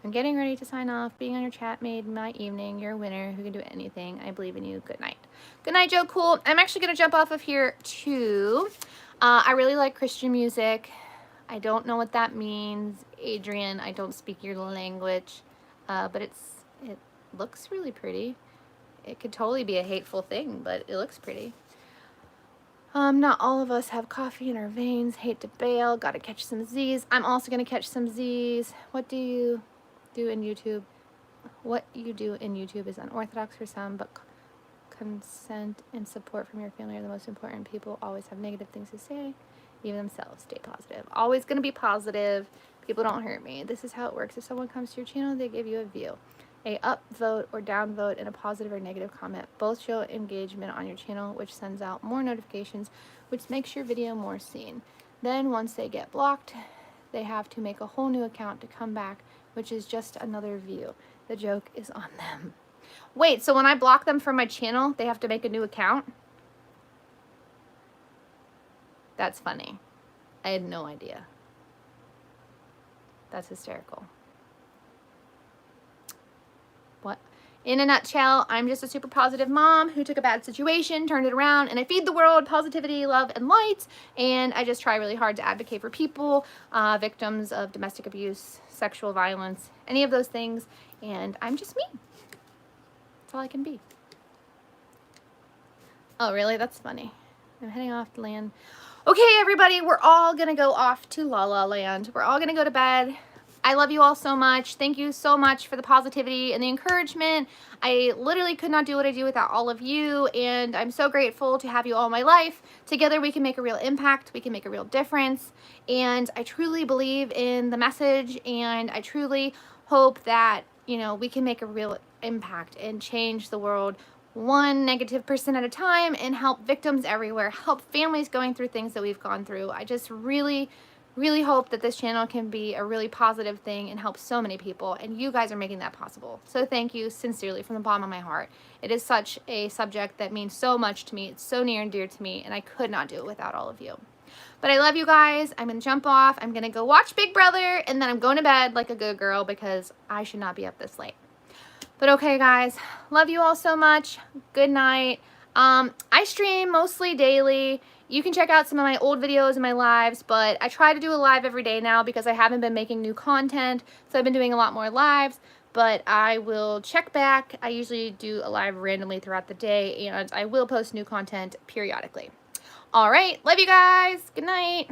I'm getting ready to sign off. Being on your chat made my evening. You're a winner who can do anything. I believe in you. Good night. Good night, Joe Cool. I'm actually going to jump off of here too. I really like Christian music. I don't know what that means. Adrian, I don't speak your language. But it looks really pretty. It could totally be a hateful thing, but it looks pretty. Not all of us have coffee in our veins. Hate to bail. Gotta catch some Z's. I'm also going to catch some Z's. What do you do in YouTube? What you do in YouTube is unorthodox for some, but consent and support from your family are the most important. People always have negative things to say, even themselves. Stay positive. Always going to be positive. People don't hurt me. This is how it works. If someone comes to your channel, they give you a view. A up vote or down vote and a positive or negative comment both show engagement on your channel, which sends out more notifications, which makes your video more seen. Then once they get blocked, they have to make a whole new account to come back, which is just another view. The joke is on them. Wait, so when I block them from my channel, they have to make a new account? That's funny. I had no idea. That's hysterical. What? In a nutshell, I'm just a super positive mom who took a bad situation, turned it around, and I feed the world positivity, love, and light. And I just try really hard to advocate for people, victims of domestic abuse, sexual violence, any of those things. And I'm just me. That's all I can be. Oh, really? That's funny. I'm heading off to land. Okay, everybody, we're all going to go off to La La Land. We're all going to go to bed. I love you all so much. Thank you so much for the positivity and the encouragement. I literally could not do what I do without all of you, and I'm so grateful to have you all in my life. Together we can make a real impact. We can make a real difference, and I truly believe in the message, and I truly hope that, you know, we can make a real impact and change the world one negative person at a time and help victims everywhere, help families going through things that we've gone through. I just really hope that this channel can be a really positive thing and help so many people, and you guys are making that possible. So thank you sincerely from the bottom of my heart. It is such a subject that means so much to me. It's so near and dear to me, and I could not do it without all of you. But I love you guys. I'm going to jump off. I'm going to go watch Big Brother, and then I'm going to bed like a good girl because I should not be up this late. But okay, guys, love you all so much. Good night. I stream mostly daily. You can check out some of my old videos and my lives, but I try to do a live every day now because I haven't been making new content, so I've been doing a lot more lives, but I will check back. I usually do a live randomly throughout the day, and I will post new content periodically. All right, love you guys. Good night.